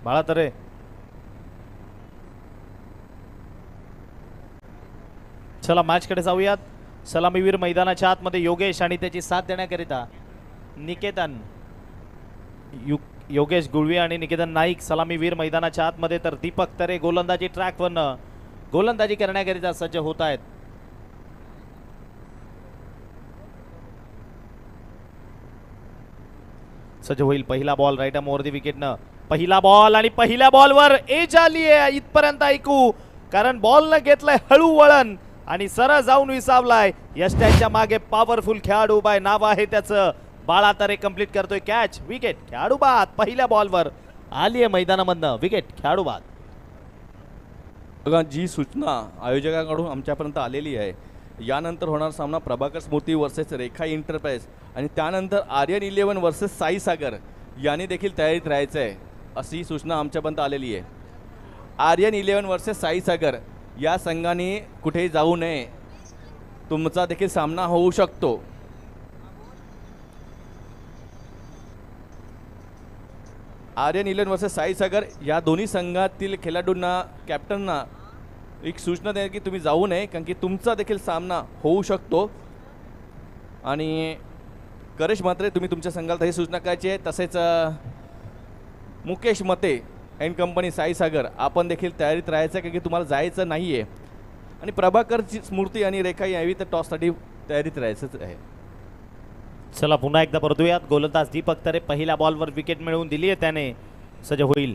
बाळातरे चला मॅचकडे जाऊयात. सलामीवीर मैदानाच्या आतमध्ये योगेश आणि त्याची साथ देण्याकरिता निकेतन योगेश गुळवी आणि निकेतन नाईक सलामीवीर मैदानाच्या आतमध्ये, तर दीपक तरे गोलंदाजी ट्रॅकवरनं गोलंदाजी करण्याकरिता सज्ज होत आहेत. सज्ज होईल पहिला ball right arm over the विकेटनं. पहिला बॉल आणि पहिल्या बॉलवर एज आली आहे इथपर्यंत ऐकू, कारण बॉलनं घेतलंय हळू वळण आणि सरळ जाऊन विसावलाय. यष्ट्यांच्या मागे पॉवरफुल खेळाडू उभा आहे, नाव आहे त्याचं बाळातरे. कंप्लीट करतोय कॅच, विकेट, खेळाडू बाद. पहिल्या बॉलवर आली आहे मैदानामधनं विकेट, खेळाडू बाद. बघा जी सूचना आयोजकांकडून आमच्यापर्यंत आलेली आहे, यानंतर होणार सामना प्रभाकर स्मृती वर्सेस रेखा इंटरप्राइज आणि त्यानंतर आर्यन 11 वर्सेस साई सागर याने देखील तयारीत राहायचं आहे अशी सूचना आमच्यापर्यंत आलेली आहे. आर्यन 11 वर्सेस साई सागर या संघाने कुठेही जाऊ नये, तुमचा देखील सामना होऊ शकतो. आर्यन 11 वर्सेस साई सागर या दोन्ही संघातील खेळाडूंना, कॅप्टनना एक सूचना द्या की तुम्ही जाऊ नये, कारण की तुमचा देखील सामना होऊ शकतो. आणि करेश मात्रे तुम्ही तुमच्या संघाला ही सूचना करायची आहे. तसेच मुकेश मते अँड कंपनी साई सागर आपण देखील तयारीत राहायचं, कारण की तुम्हाला जायचं नाही आहे. आणि प्रभाकरची स्मृती आणि रेखा यावी तर टॉससाठी तयारीत राहायचंच आहे. चला पुन्हा एकदा परतूयात. गोलंदाज दीपक तरे पहिल्या बॉलवर विकेट मिळवून दिली आहे त्याने, सज्ज होईल.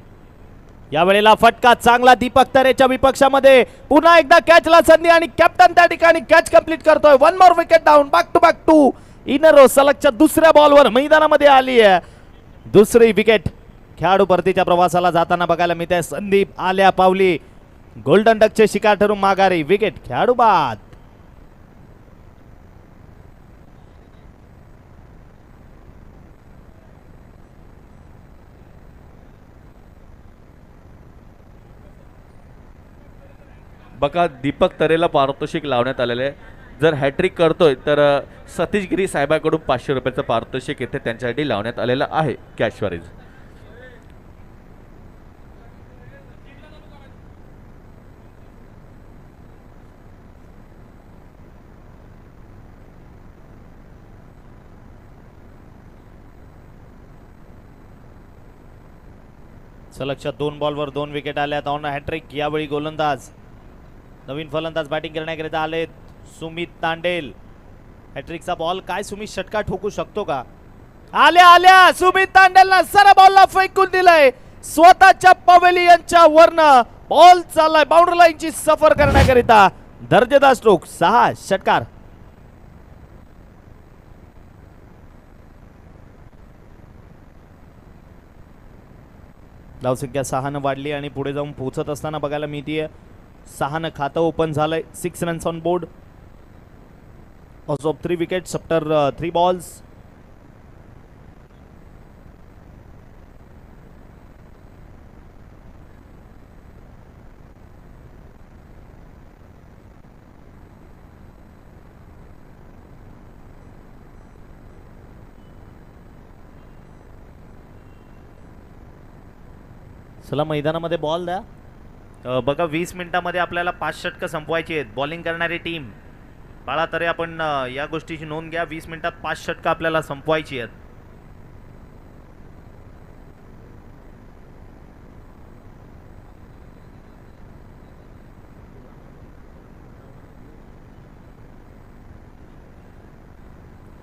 यावेळेला फटका चांगला दीपक तरेच्या विपक्षामध्ये. पुन्हा एकदा कॅचला संधी आणि कॅप्टन त्या ठिकाणी कॅच कंप्लीट करतोय. One more wicket down, back to back 2 in a row. सलगच्या दुसऱ्या बॉलवर मैदानामध्ये आली आहे दुसरी विकेट. खेळाडू परतीच्या प्रवासाला जाताना बघायला मिळते. संदीप आल्या पावली गोल्डन डकचे शिकार ठरून माघारी, विकेट, खेळाडू बाद. बघा दीपक तरेला पारितोषिक लावण्यात आलेलं आहे. जर हॅट्रिक करतोय तर सतीश गिरी साहेबांकडून 500 रुपयाचं पारितोषिक येथे त्यांच्यासाठी लावण्यात आलेलं आहे कॅश वरीज. सलगच्या 2 बॉलवर 2 विकेट आल्यात. ऑन हॅट्रिक यावेळी गोलंदाज नवीन फलंदाज बॅटिंग करण्याकरिता आलेत सुमित तांडेल. हॅट्रिकचा बॉल काय सुमित षटकार ठोकू शकतो का? आल्या आल्या सुमित तांडेलला सरळ बॉलला फेकून दिलंय स्वतःच्या पवेलियनच्या वरनं. बॉल चाललाय बाउंड्री लाईनची सफर करण्याकरिता. दर्जेदार स्ट्रोक, 6 षटकार. धावसंख्या 6 वाढली आणि पुढे जाऊन पोहोचत असताना बघायला मिळतीये 6 खातं ओपन झालंय. 6 runs on board of 3 wickets after 3 balls. चला मैदानामध्ये बॉल द्या. बघा 20 मिनिटांमध्ये आपल्याला 5 षटकं संपवायची आहेत. बॉलिंग करणारी टीम बाळा तरी आपण या गोष्टीची नोंद घ्या. 20 मिनिटात 5 षटकं आपल्याला संपवायची आहेत.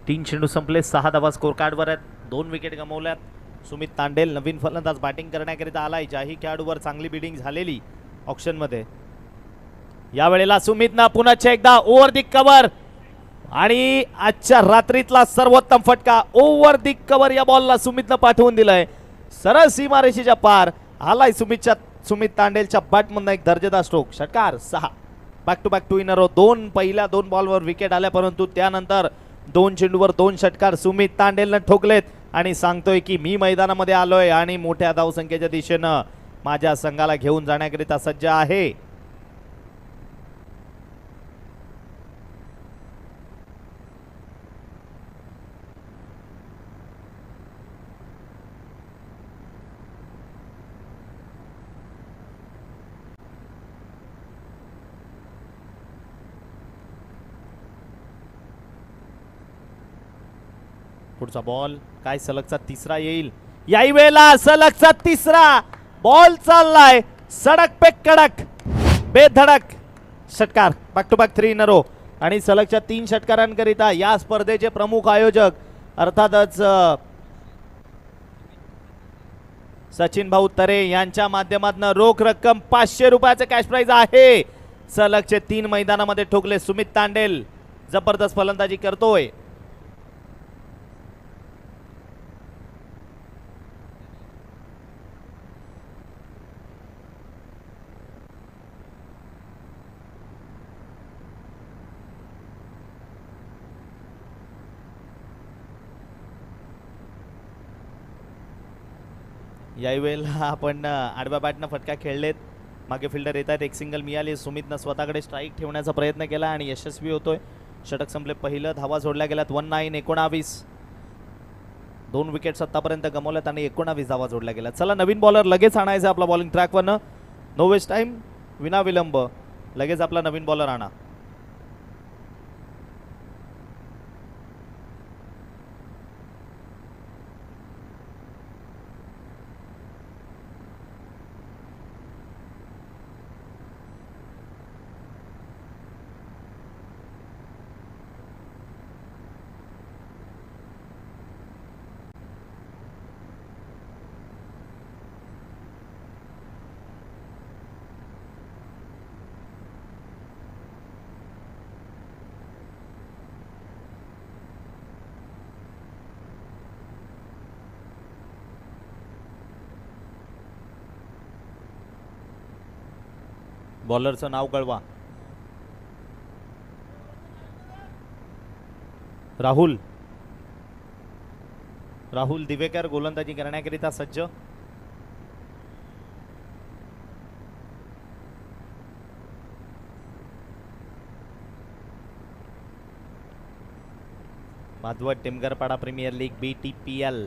तीन चेंडू संपले, 6 धावा स्कोर कार्डवर आहेत. 2 विकेट गमावल्यात. सुमित तांडेल नवीन फलंदाज बॅटिंग करण्याकरिता आलाय. ज्याही खेळाडूवर चांगली बिडिंग झालेली ऑक्शन मध्ये. यावेळेला सुमितनं पुन्हा एकदा ओव्हर दी कव्हर आणि आजच्या रात्रीतला सर्वोत्तम फटका ओव्हर दी कव्हर या बॉलला सुमितनं पाठवून दिलाय. सरळ सीमारेषेच्या पार आलाय सुमित तांडेलच्या बॅटमधनं एक दर्जेदार स्ट्रोक, षटकार, 6. Back to back 2 in a row. पहिल्या 2 बॉलवर विकेट आल्या, परंतु त्यानंतर 2 चेंडूवर 2 षटकार सुमित तांडेलनं ठोकलेत आणि सांगतोय की मी मैदानामध्ये आलोय आणि मोठ्या धावसंख्येच्या दिशेनं माझ्या संघाला घेऊन जाण्याकरिता सज्ज आहे. पुढचा बॉल काय सलगचा तिसरा येईल याही वेळेला सलगचा तिसरा बॉल चाललाय सडक पे कडक बेधडक षटकार back to back 3 in a row आणि सलगच्या 3 षटकारांकरिता या स्पर्धेचे प्रमुख आयोजक अर्थातच सचिन भाऊ तरे यांच्या माध्यमातून रोख रक्कम 500 रुपयाचे कॅश प्राइज आहे. सलगचे 3 मैदानामध्ये ठोकले सुमित तांडेल जबरदस्त फलंदाजी करतोय. याही वेळेला आपण आडव्या बॅटनं फटका खेळलेत. मागे फिल्डर येत आहेत. एक सिंगल मिळाली. सुमितनं स्वतःकडे स्ट्राईक ठेवण्याचा प्रयत्न केला आणि यशस्वी होतोय. षटक संपले पहिलं. धावा जोडल्या गेल्यात 19 2 विकेट्स आतापर्यंत गमावल्यात आणि 19 धावा जोडल्या गेल्या. चला नवीन बॉलर लगेच आणायचा आपला बॉलिंग ट्रॅकवरनं. नो वेस्ट टाइम विना विलंब लगेच आपला नवीन बॉलर आणा. बॉलरचं नाव कळवा. राहुल दिवेकर गोलंदाजी करण्याकरिता सज्ज. माधवट टिमगरपाडा प्रीमियर लीग BTPL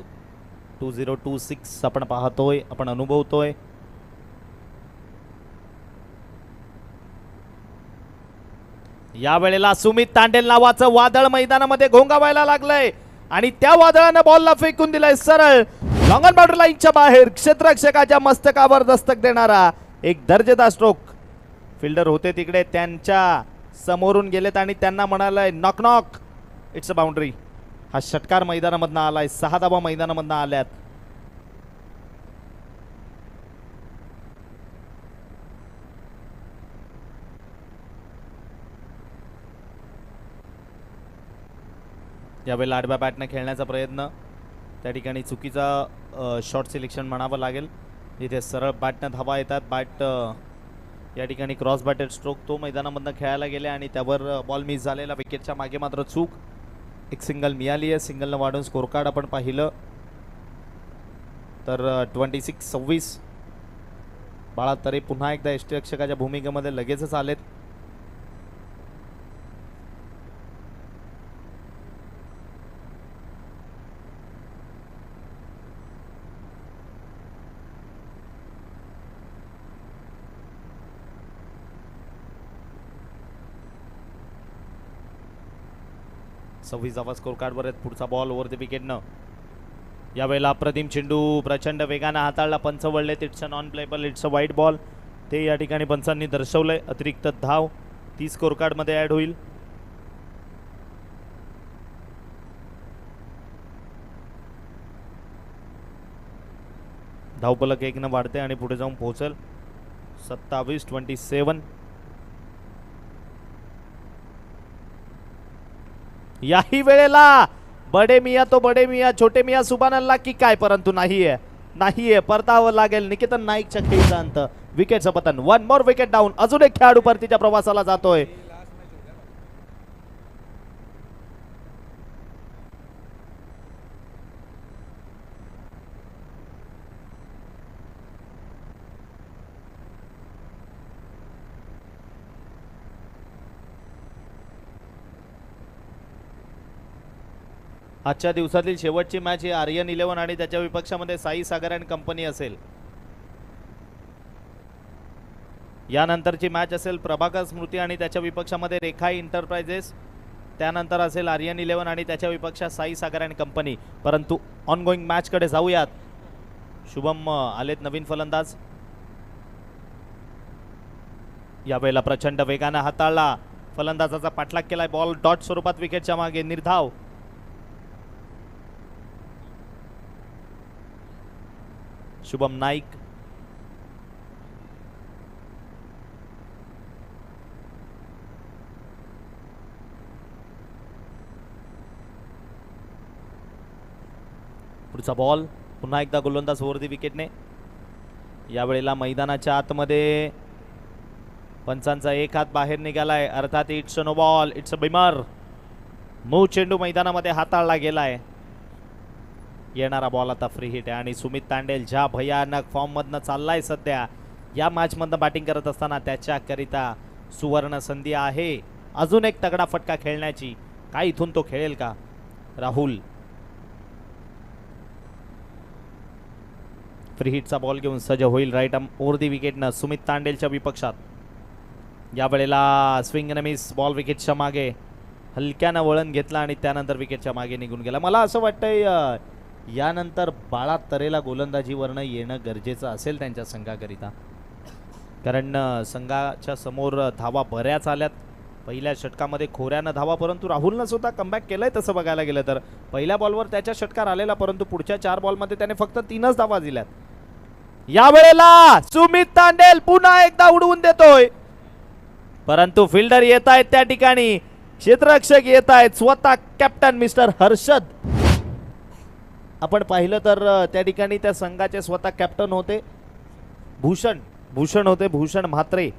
2026 आपण पाहतोय, आपण अनुभवतोय. या वेळेला सुमित तांडेल नावाचं वादळ मैदानामध्ये घोंगावायला लागलंय आणि त्या वादळानं बॉलला फेकून दिलाय सरळ लॉंग ऑन बाउंड्री लाईनच्या बाहेर. क्षेत्ररक्षकाच्या मस्तकावर दस्तक देणारा एक दर्जेदार स्ट्रोक. फिल्डर होते तिकडे, त्यांच्या समोरून गेलेत आणि त्यांना म्हणालंय knock knock, it's a boundary. हा षटकार मैदानामधनं आलाय. 6 धावा मैदानामधनं आल्यात. यावेळेला आडव्या बॅटनं खेळण्याचा प्रयत्न, त्या ठिकाणी चुकीचा शॉर्ट सिलेक्शन म्हणावं लागेल. इथे सरळ बॅटनं धावा येतात. बॅट या ठिकाणी क्रॉस बॅटेड स्ट्रोक तो मैदानामधनं खेळायला गेले आणि त्यावर बॉल मिस झालेला. विकेटच्या मागे मात्र चूक. एक सिंगल मिळाली आहे. सिंगलनं वाढून स्कोर कार्ड आपण पाहिलं तर 26-26. बाळा तरे पुन्हा एकदा यष्टिरक्षकाच्या भूमिकेमध्ये लगेचच आलेत. सव्वीस धावा स्कोर कार्डवर आहेत. पुढचा बॉल ओव्हर द विकेटनं. यावेळेला अप्रतिम चेंडू प्रचंड वेगानं हाताळला. पंच वळले. It's a non playable, it's a wide ball. ते या ठिकाणी पंचांनी दर्शवलंय. अतिरिक्त धाव ती स्कोर कार्डमध्ये ॲड होईल. धावफलक 1 वाढते आणि पुढे जाऊन पोहोचेल 27-27. याही वेळेला बडे मिया तो बडे मिया छोटे मिया सुभान अल्लाह की काय, परंतु नाहीये परतावं लागेल. निकेतन नाईकच्या खेळीचा अंत. विकेटचं पतन. 1 मोर विकेट डाऊन. अजून एक खेळाडू परतीच्या प्रवासाला जातोय. आजच्या दिवसातील शेवटची मॅच ही आर्यन 11 आणि त्याच्या विपक्षामध्ये साई सागर अँड कंपनी असेल. यानंतरची मॅच असेल प्रभाकर स्मृती आणि त्याच्या विपक्षामध्ये रेखा इंटरप्राइजेस. त्यानंतर असेल आर्यन 11 आणि त्याच्या विपक्षात साई सागर आणि कंपनी. परंतु ऑनगोईंग मॅच कडे जाऊयात. शुभम आलेत नवीन फलंदाज. यावेळेला प्रचंड वेगाने हाताळला, फलंदाजाचा पाठलाग केलाय, बॉल डॉट स्वरूपात विकेटच्या मागे. निर्धाव शुभम नाईक. पुढचा बॉल पुन्हा एकदा गोलंदाज वरती विकेटने. यावेळेला मैदानाच्या आतमध्ये पंचांचा एक हात बाहेर निघालाय, अर्थात it's no ball, it's a beamer. मूळ चेंडू मैदानामध्ये हाताळला गेलाय. येणारा बॉल आता फ्री हिट आहे आणि सुमित तांडेल ज्या भयानक फॉर्म मधनं चाललाय सध्या, या मॅच मधनं बॅटिंग करत असताना त्याच्याकरिता सुवर्ण संधी आहे अजून एक तगडा फटका खेळण्याची. काय इथून तो खेळेल का राहुल? फ्री हिटचा बॉल घेऊन सज्ज होईल राईट आर्म ओव्हर दी विकेटनं सुमित तांडेलच्या विपक्षात. यावेळेला स्विंग आणि मिस, बॉल विकेटच्या मागे. हलक्यानं वळण घेतला आणि त्यानंतर विकेटच्या मागे निघून गेला. मला असं वाटतंय यानंतर बाळा तरेला गोलंदाजीवरनं येणं गरजेचं असेल त्यांच्या संघाकरिता, कारण संघाच्या समोर धावा बऱ्याच आल्यात. पहिल्या षटकामध्ये खोऱ्यानं धावा, परंतु राहुलनं सुद्धा कमबॅक केलंय. तसं बघायला गेलं तर पहिल्या बॉलवर त्याच्या षटकार आलेला, परंतु पुढच्या 4 बॉलमध्ये त्याने फक्त 3च धावा दिल्यात. यावेळेला सुमित तांडेल पुन्हा एकदा उडवून देतोय, परंतु फिल्डर येत आहेत त्या ठिकाणी, क्षेत्ररक्षक येत आहेत, स्वतः कॅप्टन मिस्टर हर्षद. आपण पाहिलं तर त्या ठिकाणी त्या संघाचे स्वतः कॅप्टन होते भूषण म्हात्रे.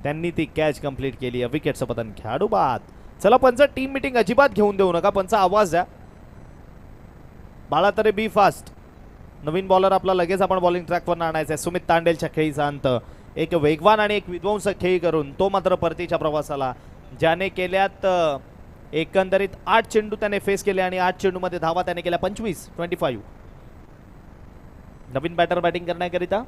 त्यांनी ती कॅच कंप्लीट केली. विकेटचं पतन, खेळाडू बाद. चला पंच, टीम मीटिंग अजिबात घेऊन देऊ नका. पंच आवाज द्या. बाळा तरे बी फास्ट. नवीन बॉलर आपला लगेच आपण बॉलिंग ट्रॅकवर आणायचा आहे. सुमित तांडेलच्या खेळीचा अंत, एक वेगवान आणि एक विध्वंसक खेळी करून तो मात्र परतीच्या प्रवासाला. ज्याने केल्यात एकंदरीत 8 चेंडू त्याने फेस केले आणि 8 चेंडूमध्ये धावा त्याने केल्या 25. नवीन बॅटर बॅटिंग करण्याकरिता.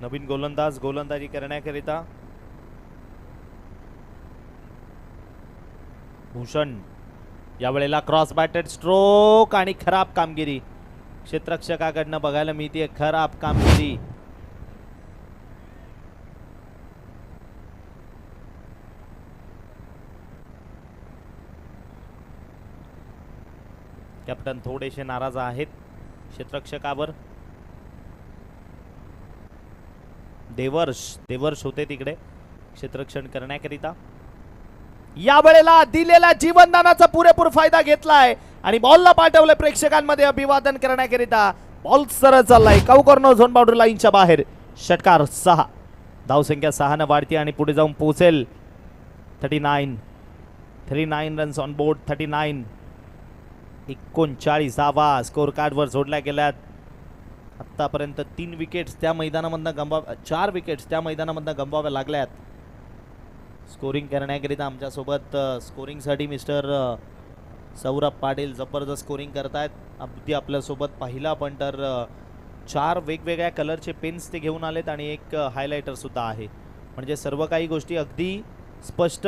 नवीन गोलंदाज गोलंदाजी करण्याकरिता भूषण. यावेळेला क्रॉस बॅटेड स्ट्रोक आणि खराब कामगिरी क्षेत्ररक्षकाकडनं बघायला मिळते. खराब कामगिरी. कॅप्टन थोडेसे नाराज आहेत क्षेत्ररक्षकावर. देवर्ष होते तिकडे क्षेत्ररक्षण करण्याकरिता. यावेळेला दिलेल्या जीवनदानाचा पुरेपूर फायदा घेतलाय आणि बॉलला पाठवले प्रेक्षकांमध्ये अभिवादन करण्याकरिता. बॉल सरळ चाललाय कॉर्नर झोन बाउंड्री लाईनच्या बाहेर. षटकार 6. धावसंख्या 6 ने वाढते आणि पुढे जाऊन पोहोचेल 39 रन्स ऑन बोर्ड. 39 धावा स्कोर कार्डवर जोडल्या गेल्यात. आतापर्यंत 3 विकेट्स त्या मैदानामधनं 4 विकेट्स त्या मैदानामधनं गमवाव्या लागल्यात. स्कोरिंग करण्याकरिता आमच्यासोबत स्कोरिंगसाठी मिस्टर सौरभ पाटील जबरदस्त स्कोरिंग करतायत. अगदी आपल्यासोबत पहिला पण तर 4 वेगवेगळ्या कलरचे पेन्स ते घेऊन आलेत आणि एक हायलायटर सुद्धा आहे. म्हणजे सर्व काही गोष्टी अगदी स्पष्ट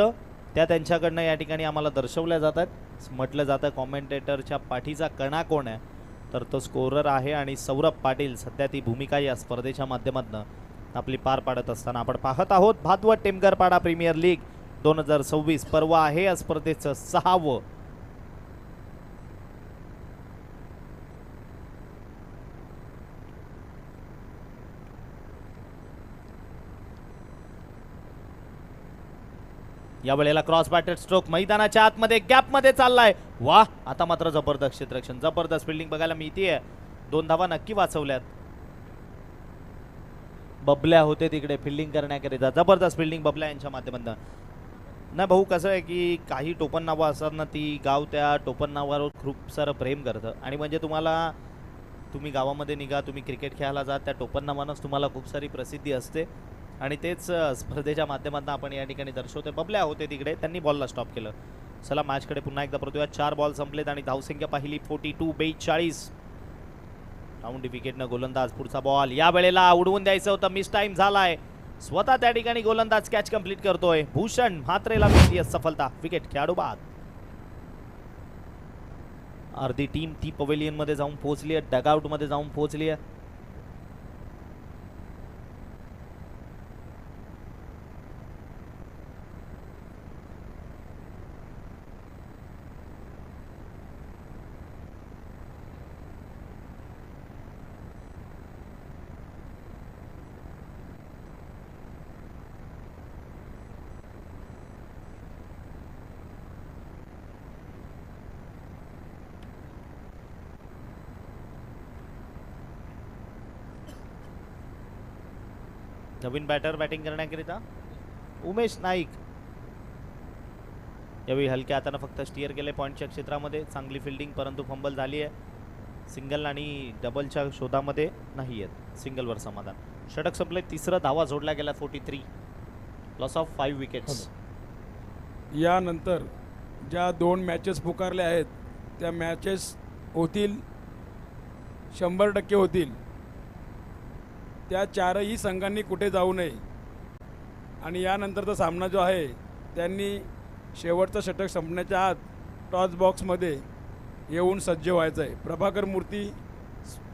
त्या त्यांच्याकडनं या ठिकाणी आम्हाला दर्शवल्या जातात. म्हटलं जातं कॉमेंटेटरच्या पाठीचा कणा कोण आहे, तर तो स्कोरर आहे आणि सौरभ पाटील सध्या ती भूमिका या स्पर्धेच्या माध्यमातून आपली पार पाडत असताना आपण पाहत आहोत. भागवत टेमघरपाडा प्रीमियर लीग 2026 पर्व आहे या स्पर्धेचं 6वं. यावेळेला क्रॉस बॅटेड स्ट्रोक मैदानाच्या आतमध्ये गॅपमध्ये चाललाय. वाह, आता मात्र जबरदस्त क्षेत्ररक्षण, जबरदस्त फिल्डिंग बघायला मिळतीये. 2 धावा नक्की वाचवल्यात. बबल्या होते तिकडे फिल्डिंग करण्याकरिता. जबरदस्त फिल्डिंग बबल्या यांच्या माध्यमातून. नाही भाऊ, कसं आहे की काही टोपण नावं असतात ना, ती गाव त्या टोपण नावावर खूप सारं प्रेम करतं आणि म्हणजे तुम्ही गावामध्ये निघा, तुम्ही क्रिकेट खेळायला जा, त्या टोपणनामानंच तुम्हाला खूप सारी प्रसिद्धी असते आणि तेच स्पर्धेच्या माध्यमातून आपण या ठिकाणी दर्शवतोय. बबल्या होते तिकडे, त्यांनी बॉलला स्टॉप केलं. चला मॅचकडे पुन्हा एकदा परतूया. 4 बॉल संपलेत आणि धावसंख्या पाहिली 42 राऊंड विकेटनं गोलंदाज. पुढचा बॉल या वेळेला उडवून द्यायचं होतं, मिस टाइम झालाय. स्वतः त्या ठिकाणी गोलंदाज कॅच कंप्लीट करतोय. भूषण म्हात्रेला मिळते सफलता. विकेट खेळाडू बाद. अर्धी टीम ती पवेलियन मध्ये जाऊन पोहोचली आहे, डगआउट मध्ये जाऊन पोहोचली आहे. नवीन बॅटर बॅटिंग करण्याकरिता उमेश नाईक. यावेळी हलक्या हाताने फक्त स्टिअर केले पॉईंटच्या क्षेत्रामध्ये. चांगली फिल्डिंग, परंतु फंबल झाली आहे. सिंगल आणि डबलच्या शोधामध्ये नाही आहेत. सिंगलवर समाधान. षटक संपले. तिसरा धावा जोडला गेला. 43. Loss of 5 wickets. यानंतर ज्या 2 मॅचेस पुकारल्या आहेत त्या मॅचेस होतील, 100% होतील. त्या 4ही संघांनी कुठे जाऊ नये आणि यानंतरचा सामना जो आहे त्यांनी शेवटचं षटक संपण्याच्या आत टॉस बॉक्समध्ये येऊन सज्ज व्हायचं आहे.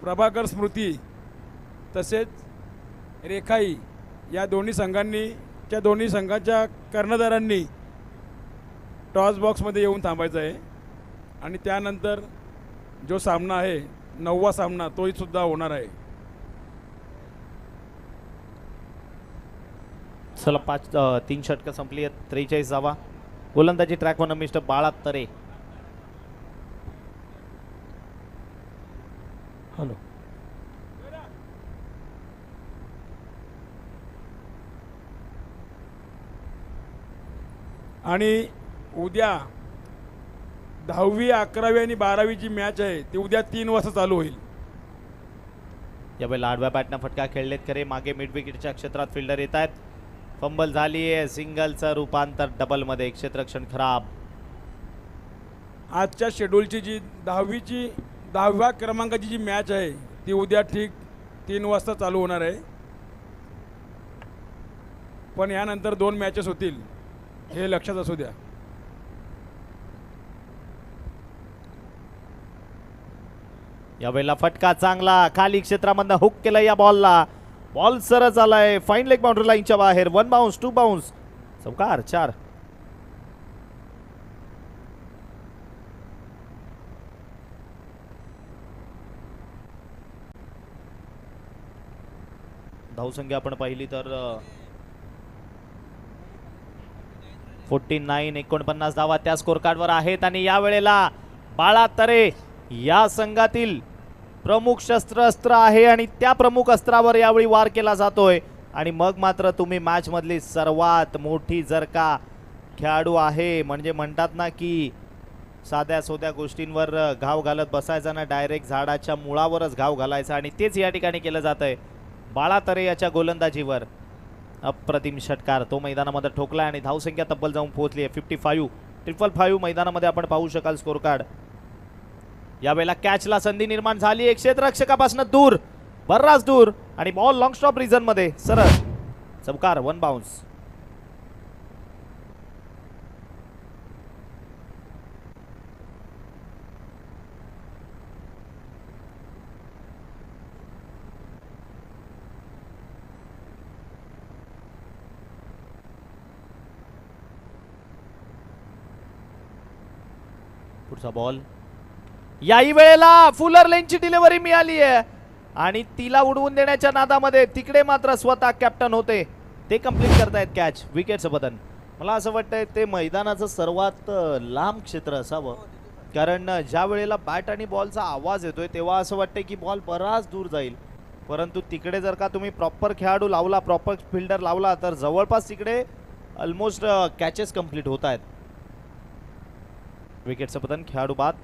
प्रभाकर स्मृती तसेच रेखाई या दोन्ही संघाच्या कर्णधारांनी टॉस बॉक्समध्ये येऊन थांबायचं आहे आणि त्यानंतर जो सामना आहे 9वा सामना तोही सुद्धा होणार आहे. चला 3 षटकं संपली आहेत. 43 धावा. गोलंदाजी ट्रॅक वन मिस्टर बाळा तरे. हॅलो. आणि उद्या 10वी 11वी आणि 12वीची मॅच आहे ती उद्या 3 वाजता चालू होईल. यावेळेला आडव्या बॅटनं फटका खेळलेत खरे. मागे मिड विकेटच्या क्षेत्रात फिल्डर येत आहेत. फंबल झाली आहे. सिंगलचं रूपांतर डबलमध्ये. क्षेत्ररक्षण खराब. आजच्या शेड्यूलची जी 10व्या क्रमांकाची जी मॅच आहे ती उद्या ठीक 3 वाजता चालू होणार आहे. पण यानंतर 2 मॅचेस होतील हे लक्षात असू द्या. यावेळेला फटका चांगला. खाली क्षेत्रामधनं हुक केलं या बॉलला. बॉल सरळ आलाय फाईन लेग बाउंड्री लाईनच्या बाहेर. 1 बाउन्स 2 बाउन्स. चौकार 4. धावसंख्या आपण पाहिली तर 49 धावा त्या स्कोर कार्डवर आहेत आणि या वेळेला बाळा तरे या संघातील प्रमुख अस्त्र आहे आणि त्या प्रमुख अस्त्रावर यावेळी वार केला जातोय. आणि मग मात्र तुम्ही मॅच मधली सर्वात मोठी जर का खेळाडू आहे म्हणजे म्हणतात ना की साध्या सोध्या गोष्टींवर घाव घालत बसायचा ना, डायरेक्ट झाडाच्या मुळावरच घाव घालायचा आणि तेच या ठिकाणी केलं जात आहे. बाळा तरे याच्या गोलंदाजीवर अप्रतिम षटकार तो मैदानामध्ये ठोकला आणि धावसंख्या तब्बल जाऊन पोहोचली आहे 55. 555 मैदानामध्ये आपण पाहू शकाल स्कोर कार्ड. यावेळेला कॅचला संधी निर्माण झाली. एक क्षेत्ररक्षकापासून दूर, बर्राच दूर आणि बॉल लॉंग स्टॉप रिझन मध्ये सरळ. चौकार 1 बाउन्स. पुढचा बॉल. याही वेळेला फुलर लेनची डिलिव्हरी मिळाली आहे आणि तिला उडवून देण्याच्या नादामध्ये तिकडे मात्र स्वतः कॅप्टन होते ते कंप्लीट करतायत कॅच. विकेटचं बदन. मला असं वाटतंय ते मैदानाचं सर्वात लांब क्षेत्र असावं, कारण ज्या वेळेला बॅट आणि बॉलचा आवाज येतोय तेव्हा असं वाटतंय की बॉल बराच दूर जाईल, परंतु तिकडे जर का तुम्ही प्रॉपर खेळाडू लावला, प्रॉपर फिल्डर लावला तर जवळपास तिकडे ऑलमोस्ट कॅचेस कंप्लीट होत आहेत. विकेटचं पतन. खेळाडू बाद.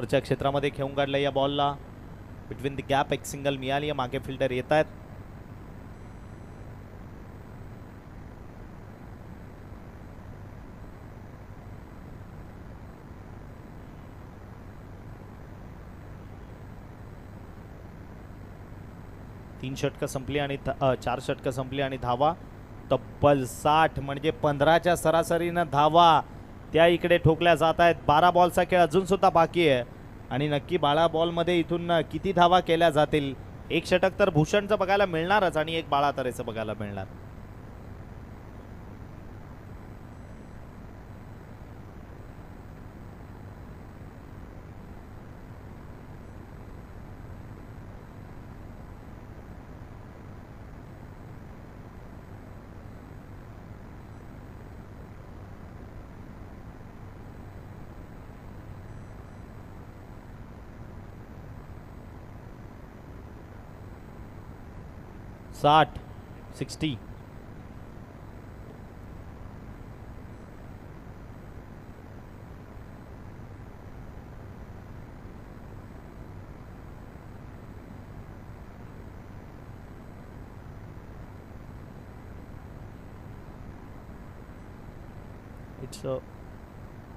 वरच्या क्षेत्रामध्ये खेळून काढलं या बॉलला. बिटवीन द गॅप एक सिंगल मिळाली आहे. मागे फिल्डर येत आहेत. तीन षटकं संपली आणि 4 षटकं संपली आणि धावा तब्बल 60 म्हणजे 15च्या सरासरीनं धावा त्या इकडे ठोकल्या जात आहेत. 12 बॉलचा खेळ अजून सुद्धा बाकी आहे आणि नक्की 12 बॉलमध्ये इथून किती धावा केल्या जातील. एक षटक तर भूषणचं बघायला मिळणारच आणि एक बाळातरेचं बघायला मिळणार. साठ 60.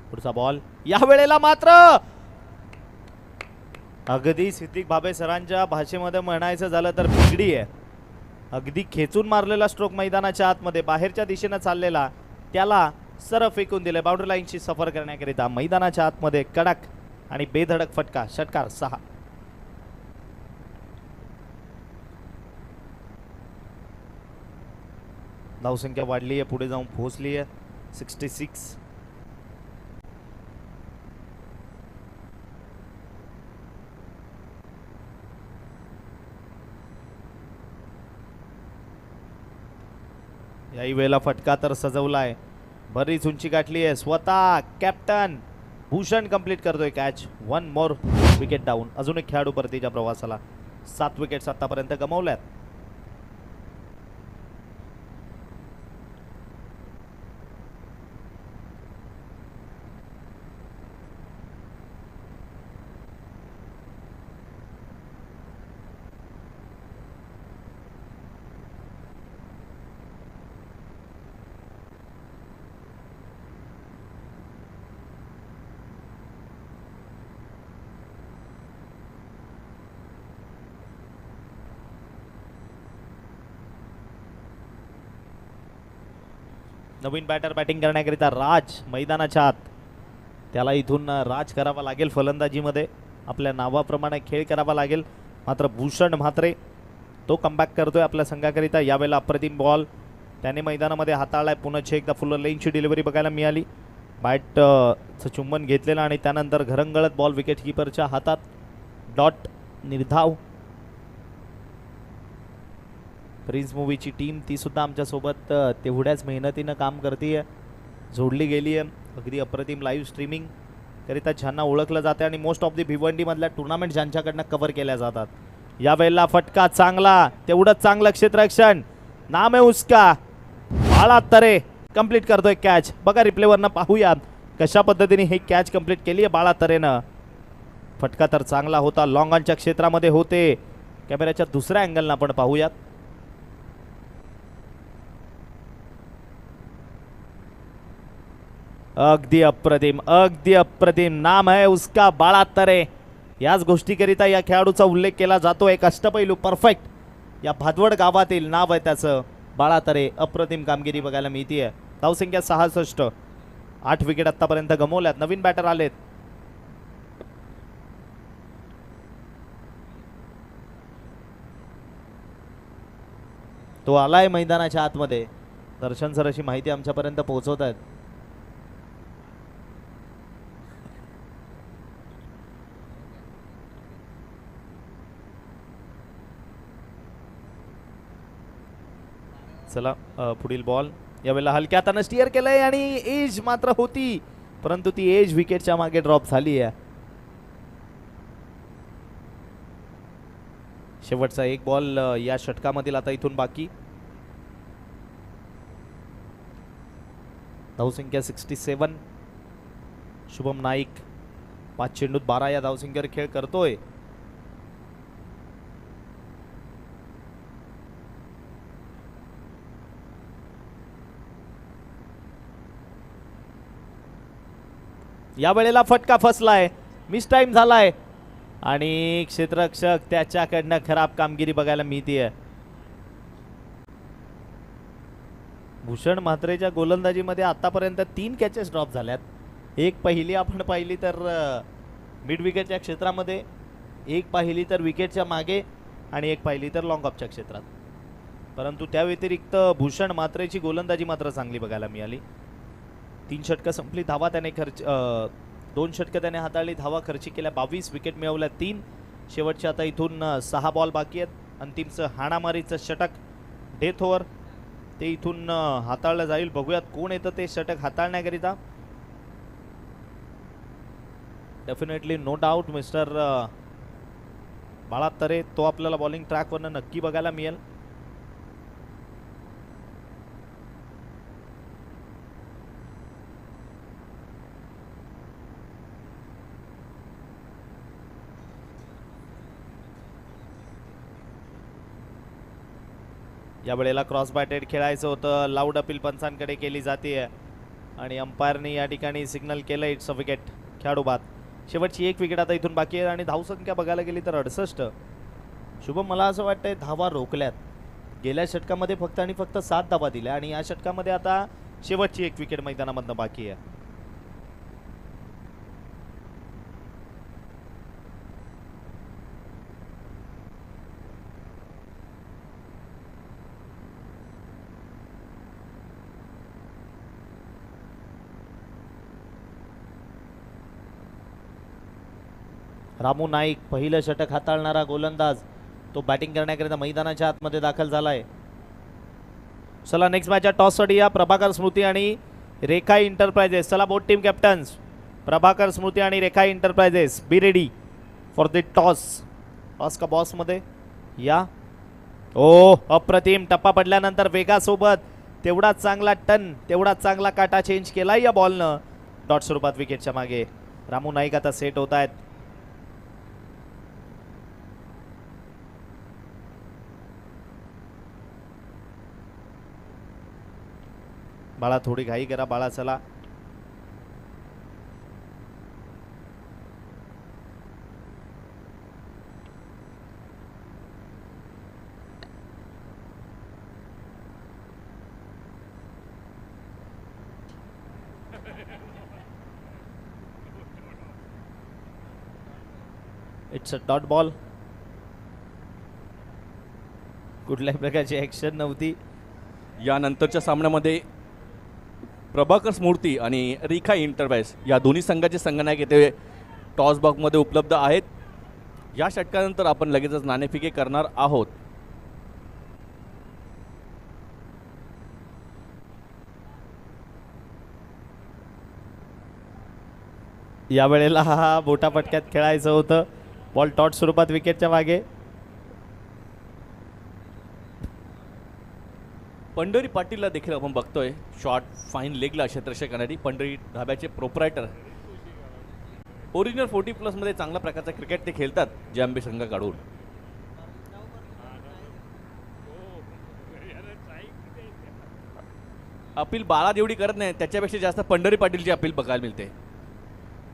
पुढचा बॉल या वेळेला मात्र अगदी सिद्दीक भाबे सरांच्या भाषेमध्ये म्हणायचं झालं तर बिगडी आहे. अगदी खेचून मारलेला स्ट्रोक मैदानाच्या आतमध्ये बाहेरच्या दिशेनं चाललेला त्याला सरळ फेकून दिले. बाउंड्री लाईनची सफर करण्याकरिता मैदानाच्या आतमध्ये कडक आणि बेधडक फटका. षटकार 6. धावसंख्या वाढली आहे, पुढे जाऊन पोहोचली आहे 66. याही वेळेला फटका तर सजवलाय. बरीच उंची गाठली आहे. स्वतः कॅप्टन भूषण कंप्लीट करतोय कॅच. 1 मोर विकेट डाऊन. अजून एक खेळाडू परतीच्या प्रवासाला. 7 विकेट्स आतापर्यंत गमावल्यात. नवीन बॅटर बॅटिंग करण्याकरिता राज मैदानाच्या आत. त्याला इथून राज करावा लागेल. फलंदाजीमध्ये आपल्या नावाप्रमाणे खेळ करावा लागेल. मात्र भूषण म्हात्रे तो कमबॅक करतोय आपल्या संघाकरिता. यावेळेला अप्रतिम बॉल त्याने मैदानामध्ये हाताळलाय. पुन्हा एकदा फुल लेनची डिलिव्हरी बघायला मिळाली. बॅटचं चुंबन घेतलेलं आणि त्यानंतर घरंगळत बॉल विकेट किपरच्या हातात. डॉट निर्धाव. प्रिन्स मूवीची टीम ती सुद्धा आमच्यासोबत तेवढ्याच मेहनतीनं काम करते. जोडली गेली आहे. अगदी अप्रतिम लाईव्ह स्ट्रीमिंग करिता ज्यांना ओळखलं जाते आणि मोस्ट ऑफ द भिवंडीमधल्या टुर्नामेंट ज्यांच्याकडनं कव्हर केल्या जातात. यावेळेला फटका चांगला. तेवढंच चांगलं क्षेत्ररक्षण. नाम आहे उसका बाळा तरे. कंप्लीट करतोय कॅच. बघा रिप्लेवरनं पाहूया कशा पद्धतीने हे कॅच कंप्लीट केली आहे बाळा तरेनं. फटका तर चांगला होता. लॉंग ऑनच्या क्षेत्रामध्ये होते. कॅमेऱ्याच्या दुसऱ्या अँगलनं आपण पाहूयात. अगदी अप्रतिम, अगदी अप्रतिम. नाम है उसका बाळा तरे. याच गोष्टीकरिता या खेळाडूचा उल्लेख केला जातो. एक अष्टपैलू परफेक्ट या भादवड गावातील नाव आहे त्याचं बाळा तरे. अप्रतिम कामगिरी बघायला मिळतीये. धावसंख्या 66. 8 विकेट आतापर्यंत गमावल्यात. नवीन बॅटर आलेत. तो आलाय मैदानाच्या आतमध्ये. दर्शन सर अशी माहिती आमच्यापर्यंत पोहोचवत आहेत. चला पुढील बॉल. यावेळेला हलक्या हाताने स्टिअर केलंय आणि एज मात्र होती, परंतु ती एज विकेटच्या मागे ड्रॉप झाली आहे. शेवटचा एक बॉल या षटकामधील आता इथून बाकी. धावसंख्या 67. शुभम नाईक 5 चेंडूत 12 या धावसंख्येवर खेळ करतोय. या वेळेला फटका फसलाय, मिस टाइम झालाय आणि क्षेत्ररक्षक त्याच्याकडनं खराब कामगिरी बघायला मिळतीये. भूषण म्हात्रेच्या गोलंदाजीमध्ये आतापर्यंत 3 कॅचेस ड्रॉप झाल्यात. एक पहिली आपण पाहिली तर मिड विकेटच्या क्षेत्रामध्ये, एक पाहिली तर विकेटच्या मागे आणि एक पाहिली तर लॉंग ऑफच्या क्षेत्रात. परंतु त्या व्यतिरिक्त भूषण म्हात्रेची गोलंदाजी मात्र चांगली बघायला मिळाली. 3 षटकं संपली, धावा त्याने 2 षटकं त्याने हाताळली, धावा खर्ची केल्या 22, विकेट मिळवल्या 3. शेवटच्या आता इथून 6 बॉल बाकी आहेत. अंतिमचं हाणामारीचं षटक डेथ ओव्हर ते इथून हाताळलं जाईल. बघूयात कोण येतं ते षटक हाताळण्याकरिता. डेफिनेटली नो डाऊट मिस्टर बाळा तरे तो आपल्याला बॉलिंग ट्रॅकवरनं नक्की बघायला मिळेल. या वेळेला क्रॉस बॅटेड खेळायचं होतं, लाऊड अपील पंचांकडे केली जाते आणि अंपायरने या ठिकाणी सिग्नल केलं इट्स अ विकेट. खेळाडू बाद. शेवटची 1 विकेट आता इथून बाकी आहे आणि धावसंख्या बघायला गेली तर 68. शुभम मला असं वाटतंय धावा रोखल्यात. गेल्या षटकामध्ये फक्त आणि फक्त 7 धावा दिल्या आणि या षटकामध्ये आता शेवटची 1 विकेट मैदानामधनं बाकी आहे. रामू नाईक पहिलं षटक हाताळणारा गोलंदाज तो बॅटिंग करण्याकरिता मैदानाच्या आतमध्ये दाखल झालाय. चला नेक्स्ट मॅचच्या टॉससाठी या प्रभाकर स्मृती आणि रेखा इंटरप्राइजेस. चला both team captains Prabhakar Smriti आणि Rekha enterprises be ready for the toss. Toss का बॉस मध्ये या. ओ अप्रतिम टप्पा पडल्यानंतर वेगासोबत तेवढाच चांगला टन, तेवढाच चांगला काटा चेंज केला या बॉलनं. डॉट स्वरूपात विकेटच्या मागे रामू नाईक आता सेट होत आहेत. बाळा थोडी घाई करा बाळा. चला इट्स अ डॉट बॉल. कुठल्याही प्रकारची ऍक्शन नव्हती. यानंतरच्या सामन्यामध्ये प्रभाकर स्मृती आणि रेखा इंटरप्राइज या दोन्ही संघाचे संघनायक येथे टॉस बॉक्समध्ये उपलब्ध आहेत. या षटकानंतर आपण लगेचच नाणेफेकी करणार आहोत. या वेळेला हा बोटा पटक्यात खेळायचं होतं. बॉल टॉट स्वरूपात विकेटच्या मागे. पंढरी पाटीलला देखील आपण बघतोय शॉर्ट फाईन लेगला क्षेत्ररक्षक करणारी. पंढरी धाब्याचे प्रोपरायटर. ओरिजिनल 40+ मध्ये चांगल्या प्रकारचा क्रिकेट ते खेळतात जॅम्बे संघाकडून. अपील बाळा जेवढी करत नाही त्याच्यापेक्षा जास्त पंढरी पाटीलची अपील बघायला मिळते.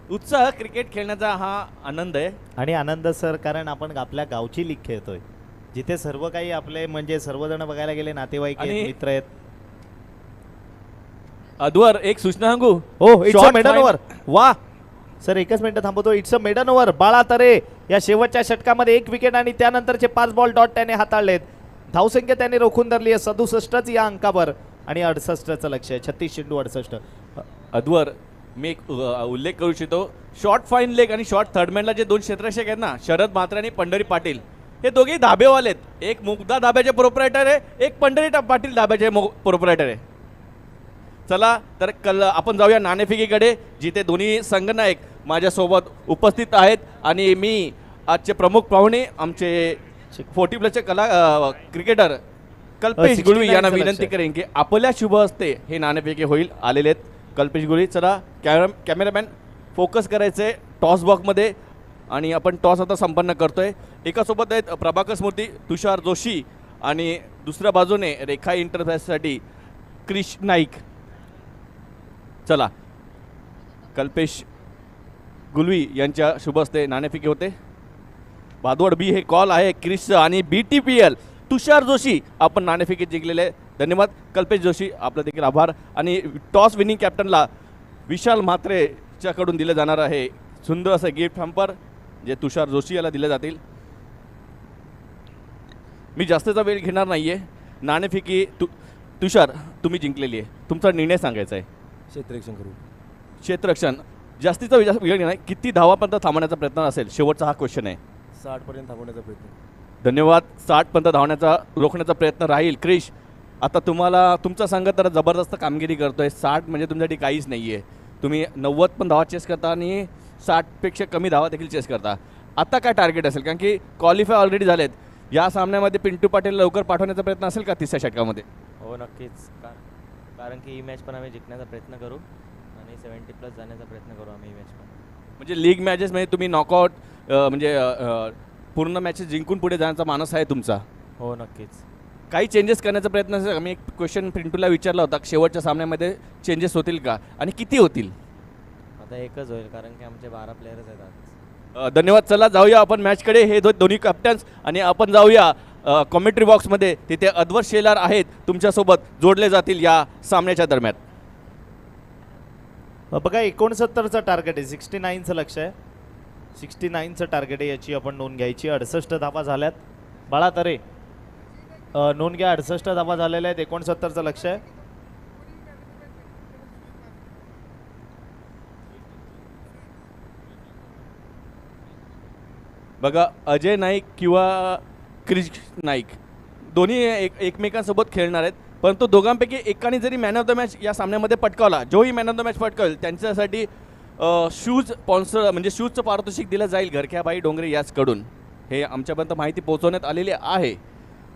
उत्साह क्रिकेट खेळण्याचा हा आनंद आहे. आणि आनंद सर कारण आपण आपल्या गावची लीग खेळतोय जिथे सर्व काही आपले म्हणजे सर्वजण बघायला गेले नातेवाईक आहेत, मित्र आहेत. अद्वर एक सूचना सांगू. हो इट्स अ मेडन ओव्हर. वा सर एकच मिनिट थांबवतो. It's a maiden over. बाळा तरे या शेवटच्या षटकामध्ये 1 विकेट आणि त्यानंतरचे 5 बॉल डॉट त्याने हाताळलेत. धावसंख्या त्याने रोखून धरली आहे 67 या अंकावर आणि 68चं लक्ष आहे. 36 चेंडू 68. अद्वर मी एक उल्लेख करू इच्छितो. शॉर्ट फाईन लेग आणि शॉर्ट थर्डमॅनला जे 2 क्षेत्ररक्षक आहेत ना, शरद म्हात्रे आणि पंढरी पाटील, हे दोघेही धाबेवाले आहेत. एक मुग्धा धाब्याचे प्रोपरायटर आहे, एक पंढरी पाटील धाब्याचे प्रोपरायटर आहे. चला तर कल आपण जाऊया नाणेफेकीकडे जिथे दोन्ही संघनायक माझ्यासोबत उपस्थित आहेत आणि मी आजचे प्रमुख पाहुणे आमचे 40+ क्रिकेटर कल्पेश गुळवी यांना विनंती करेन की आपल्या शुभ हस्ते हे नाणेफेकी होईल. आलेले आहेत कल्पेश गुळवी. चला कॅमेरामॅन फोकस करायचे टॉस बॉक्समध्ये आणि आपण टॉस आता संपन्न करतोय. एकासोबत आहेत प्रभाकर स्मृती, तुषार जोशी आणि दुसऱ्या बाजूने रेखा इंटरप्राइजसाठी क्रिश नाईक. चला, कल्पेश गुलवी यांच्या शुभ हस्ते नाणेफेकी होते. भादवड बी हे कॉल आहे क्रिश आणि BTPL तुषार जोशी आपण नाणेफेकीत जिंकलेले. धन्यवाद कल्पेश जोशी, आपलं देखील आभार. आणि टॉस विनिंग कॅप्टनला विशाल म्हात्रेच्याकडून दिलं जाणार आहे सुंदर असं गिफ्ट हॅम्पर, जे तुषार जोशी याला दिले जातील. मी जास्तचा वेळ घेणार नाही आहे. नाणेफेकी तुषार तुम्ही जिंकलेली आहे, तुमचा निर्णय सांगायचा आहे. क्षेत्ररक्षण करू. क्षेत्ररक्षण जास्तीचा वेळ घेणार, किती धावापर्यंत थांबण्याचा प्रयत्न असेल, शेवटचा हा क्वेश्चन आहे. 60 पर्यंत थांबवण्याचा प्रयत्न. धन्यवाद. 60 पर्यंत धावण्याचा रोखण्याचा प्रयत्न राहील. क्रिश, आता तुम्हाला तुमचा संघ तर जबरदस्त कामगिरी करतोय. 60 म्हणजे तुमच्यासाठी काहीच नाही आहे. तुम्ही 90 पण धावा चेस करता आणि 60पेक्षा कमी धावा देखील चेस करता. आता काय टार्गेट असेल, कारण की क्वालिफाय ऑलरेडी झालेत. या सामन्यामध्ये पिंटू पाटील लवकर पाठवण्याचा प्रयत्न असेल का तिसऱ्या षटकामध्ये? हो नक्कीच, कारण की ही मॅच पण आम्ही जिंकण्याचा प्रयत्न करू आणि 70+ जाण्याचा प्रयत्न करू आम्ही ही मॅच पण. म्हणजे लीग मॅचेसमध्ये तुम्ही नॉकआउट म्हणजे पूर्ण मॅचेस जिंकून पुढे जाण्याचा मानस आहे तुमचा? हो नक्कीच. काही चेंजेस करण्याचा प्रयत्न असेल? मी एक क्वेश्चन पिंटूला विचारला होता, शेवटच्या सामन्यामध्ये चेंजेस होतील का आणि किती होतील? आता एकच होईल, कारण की आमचे 12 प्लेयर्स आहेत आज. धन्यवाद. चला जाऊया आपण मॅचकडे. हे दोन्ही कॅप्टन्स आणि आपण जाऊया कॉमेंट्री बॉक्समध्ये. तिथे अद्वैत शेलार आहेत तुमच्यासोबत, जोडले जातील या सामन्याच्या दरम्यान. बघा 69चं टार्गेट आहे, 69चं लक्ष आहे. 69चं टार्गेट आहे, याची आपण नोंद घ्यायची. 68 धावा झाल्यात. बाळा तरे नोंद घ्या, 68 धावा झालेल्या आहेत. 69चं लक्ष आहे. बघा, अजय नाईक किंवा क्रिश नाईक दोन्ही एकमेकांसोबत खेळणार आहेत, परंतु दोघांपैकी एकाने जरी मॅन ऑफ द मॅच या सामन्यामध्ये पटकावला, जोही मॅन ऑफ द मॅच पटकावेल त्यांच्यासाठी शूज स्पॉन्सर म्हणजे शूजचं पारितोषिक दिलं जाईल घरक्याबाई डोंगरे याचकडून. हे आमच्यापर्यंत माहिती पोहोचवण्यात आलेली आहे.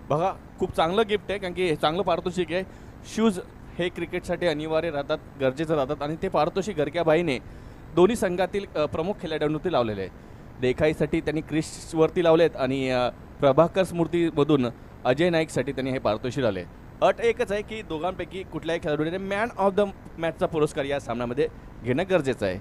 बघा, खूप चांगलं गिफ्ट आहे, कारण की हे चांगलं पारितोषिक आहे. शूज हे क्रिकेटसाठी अनिवार्य राहतात, गरजेचं राहतात आणि ते पारितोषिक घरक्याबाईने दोन्ही संघातील प्रमुख खेळाडूंवरती लावलेले आहे. देखाईसाठी त्यांनी क्रिशवरती लावलेत आणि प्रभाकर स्मृतीमधून अजय नाईकसाठी त्यांनी हे पारितोषिक लावले. अट एकच आहे की दोघांपैकी कुठल्याही खेळाडूने मॅन ऑफ द मॅचचा पुरस्कार या सामन्यामध्ये घेणं गरजेचं आहे.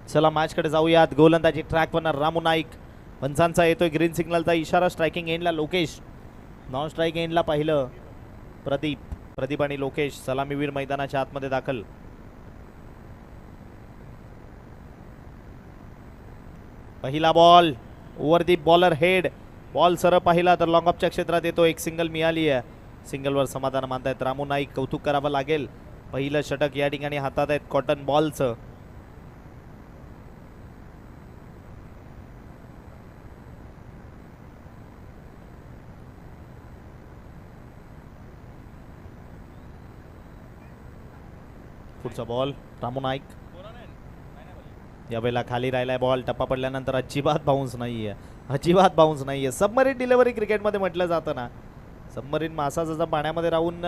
चला मॅचकडे जाऊयात. गोलंदाजी ट्रॅकवर रामू नाईक. पंचांचा येतोय ग्रीन सिग्नलचा इशारा. स्ट्रायकिंग एंडला लोकेश, नॉन स्ट्राईक एंडला पाहिलं प्रदीप आणि लोकेश. सलामीवीर मैदानाच्या आतमध्ये दाखल. पहिला बॉल ओव्हर दी बॉलर हेड. बॉल सरळ पाहिला तर लॉंग ऑफच्या क्षेत्रात येतो. एक सिंगल मिळाली आहे. सिंगलवर समाधान मानतायत रामू नाईक. कौतुक करावं लागेल. पहिलं षटक या ठिकाणी हातात आहेत कॉटन बॉलचं. पुढचा बॉल रामू नाईक. यावेळेला खाली राहिलाय बॉल. टप्पा पडल्यानंतर अजिबात बाउन्स नाहीये, अजिबात बाउन्स नाहीये. सबमरीन डिलिव्हरी क्रिकेटमध्ये म्हटलं जातं ना, सबमरीन मासा जसा पाण्यामध्ये राहून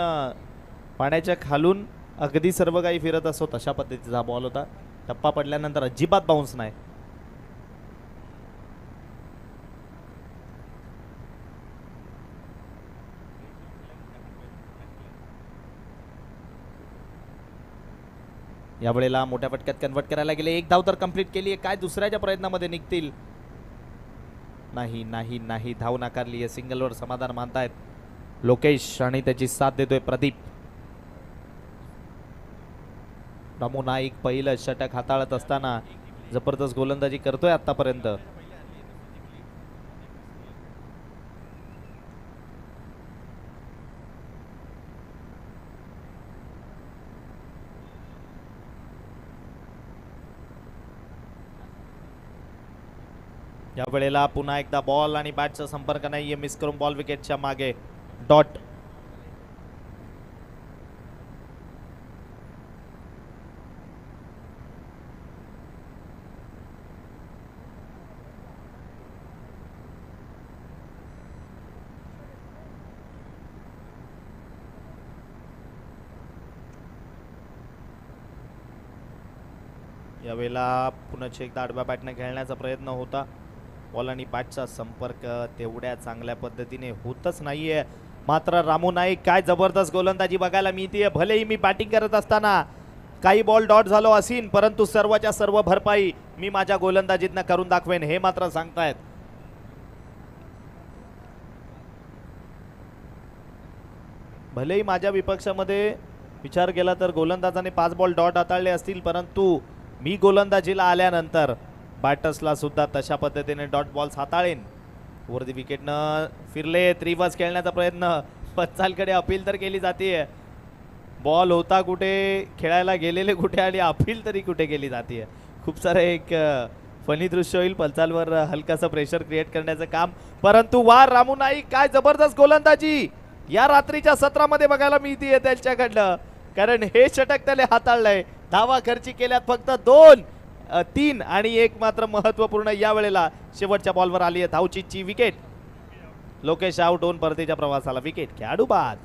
पाण्याच्या खालून अगदी सर्व काही फिरत असतो, तशा पद्धतीचा बॉल होता. टप्पा पडल्यानंतर अजिबात बाउन्स नाही. यावेळेला मोठ्या फटक्यात कन्वर्ट करायला गेले. एक धाव तर कंप्लीट केली आहे. काय दुसऱ्याच्या प्रयत्नामध्ये निघतील? नाही नाही नाही, धाव नाकारली आहे. सिंगलवर समाधान मानतायत. लोकेश आणि त्याची साथ देतोय प्रदीप. रामू नाईक पहिलं षटक हाताळत असताना जबरदस्त गोलंदाजी करतोय आतापर्यंत. या वेळेला पुन्हा एकदा बॉल आणि बॅटचा संपर्क नाहीये, मिस करून बॉल विकेटच्या मागे. डॉट. यावेळेला पुन्हा एकदा आडव्या बॅटने खेळण्याचा प्रयत्न होता. बॉल आणि बॅटचा संपर्क तेवढ्या चांगल्या पद्धतीने होतच नाहीये. मात्र रामू नाईक काय जबरदस्त गोलंदाजी बघायला मिळतीये. भलेही मी बॅटिंग करत असताना काही बॉल डॉट झालो असेल, परंतु सर्वच्या सर्व भरपाई मी माझ्या गोलंदाजीतनं करून दाखवेन, हे मात्र सांगतायत. भलेही माझ्या विपक्षामध्ये विचार केला तर गोलंदाजाने 5 बॉल डॉट हाताळले असतील, परंतु मी गोलंदाजीला आल्यानंतर बॅटर्सला सुद्धा तशा पद्धतीने डॉट बॉल्स हाताळेन. वरती विकेटनं फिरले, रिव्हर्स खेळण्याचा प्रयत्न, पंचालकडे अपील तर केली जाते. बॉल होता कुठे, खेळायला गेलेले कुठे आणि अपील तरी कुठे केली जाते. खूप सारं एक फनी दृश्य होईल. पंचालवर हलकासं प्रेशर क्रिएट करण्याचं काम, परंतु वार रामू नाईक काय जबरदस्त गोलंदाजी या रात्रीच्या सत्रामध्ये बघायला मिळतीये त्यांच्याकडनं. कारण हे षटक त्याने हाताळलंय. धावा खर्ची केल्यात फक्त 2, 3 आणि एक मात्र महत्वपूर्ण या वेळेला शेवटच्या बॉलवर आली आहे धावचीची विकेट. लोकेश आउट होऊन परतीच्या प्रवासाला विकेट. खेळाडू बाद.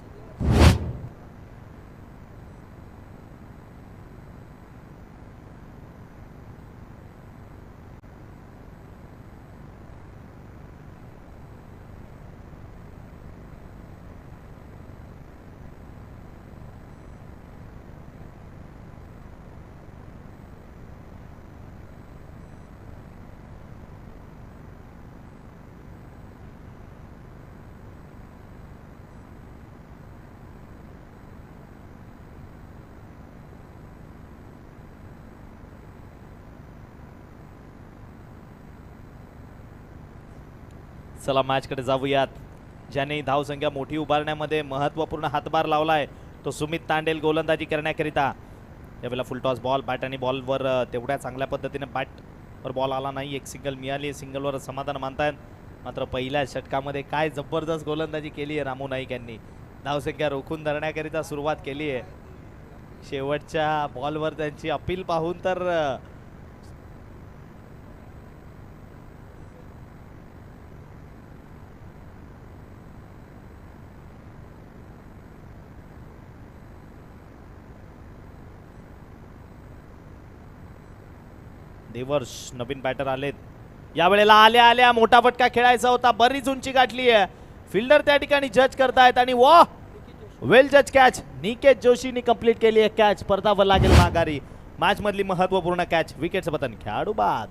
चला मॅचकडे जाऊयात. ज्याने धावसंख्या मोठी उभारण्यामध्ये महत्त्वपूर्ण हातभार लावलाय तो सुमित तांडेल गोलंदाजी करण्याकरिता. यावेळेला फुल टॉस बॉल, बॅट आणि बॉलवर तेवढ्या चांगल्या पद्धतीने बॅटवर बॉल आला नाही. एक सिंगल मिळाली, सिंगलवर समाधान मानतायत. मात्र पहिल्या षटकामध्ये काय जबरदस्त गोलंदाजी केली आहे रामू नाईक यांनी. धावसंख्या रोखून धरण्याकरिता सुरुवात केली आहे. शेवटच्या बॉलवर त्यांची अपील पाहून तर देवर्ष नवीन बॅटर आलेत. यावेळेला आल्या मोठा फटका खेळायचा होता, बरीच उंची गाठली आहे. फिल्डर त्या ठिकाणी जज करतायत आणि वाह, वेल जज कॅच. निकेत जोशीने कंप्लीट केली आहे कॅच. परतावर लागेल माघारी. मॅच मधली महत्वपूर्ण कॅच. विकेटचं पतन. खेळाडू बाद.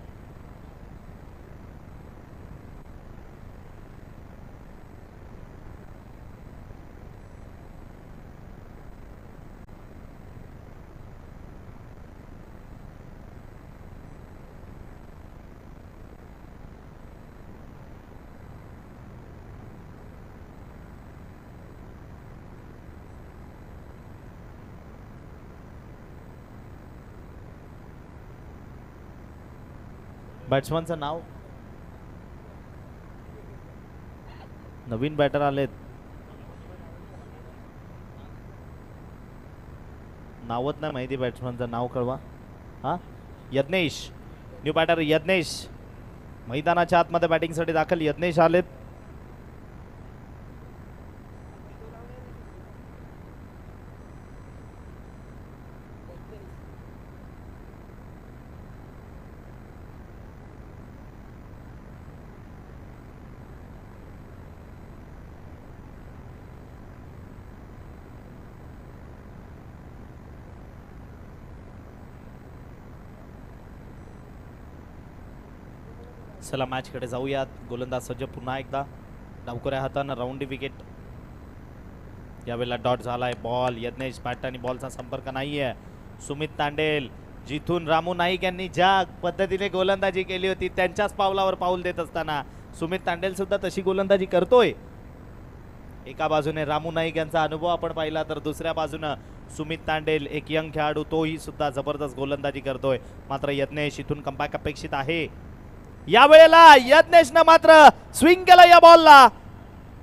बॅट्समनचं नाव. नवीन बॅटर आलेत, नावच नाही माहिती बॅट्समनचं नाव कळवा. हा, यज्ञेश. न्यू बॅटर यज्ञेश मैदानाच्या आतमध्ये बॅटिंगसाठी दाखल. यज्ञेश आलेत. चला मॅचकडे जाऊयात. गोलंदाज सज्ज पुन्हा एकदा. डावकऱ्या हातानं राऊंडी विकेट. यावेळेला डॉट झालाय बॉल. यज्ञेश बॅट आणि बॉलचा संपर्क नाहीये. सुमित तांडेल जिथून रामू नाईक यांनी ज्या पद्धतीने गोलंदाजी केली होती त्यांच्याच पावलावर पाऊल देत असताना सुमित तांडेल सुद्धा तशी गोलंदाजी करतोय. एका बाजूने रामू नाईक यांचा अनुभव आपण पाहिला तर दुसऱ्या बाजूनं सुमित तांडेल एक यंग खेळाडू तोही सुद्धा जबरदस्त गोलंदाजी करतोय. मात्र यज्ञेश इथून कमबॅक अपेक्षित आहे. यावेळेला यज्ञेशनं मात्र स्विंग केला या बॉलला.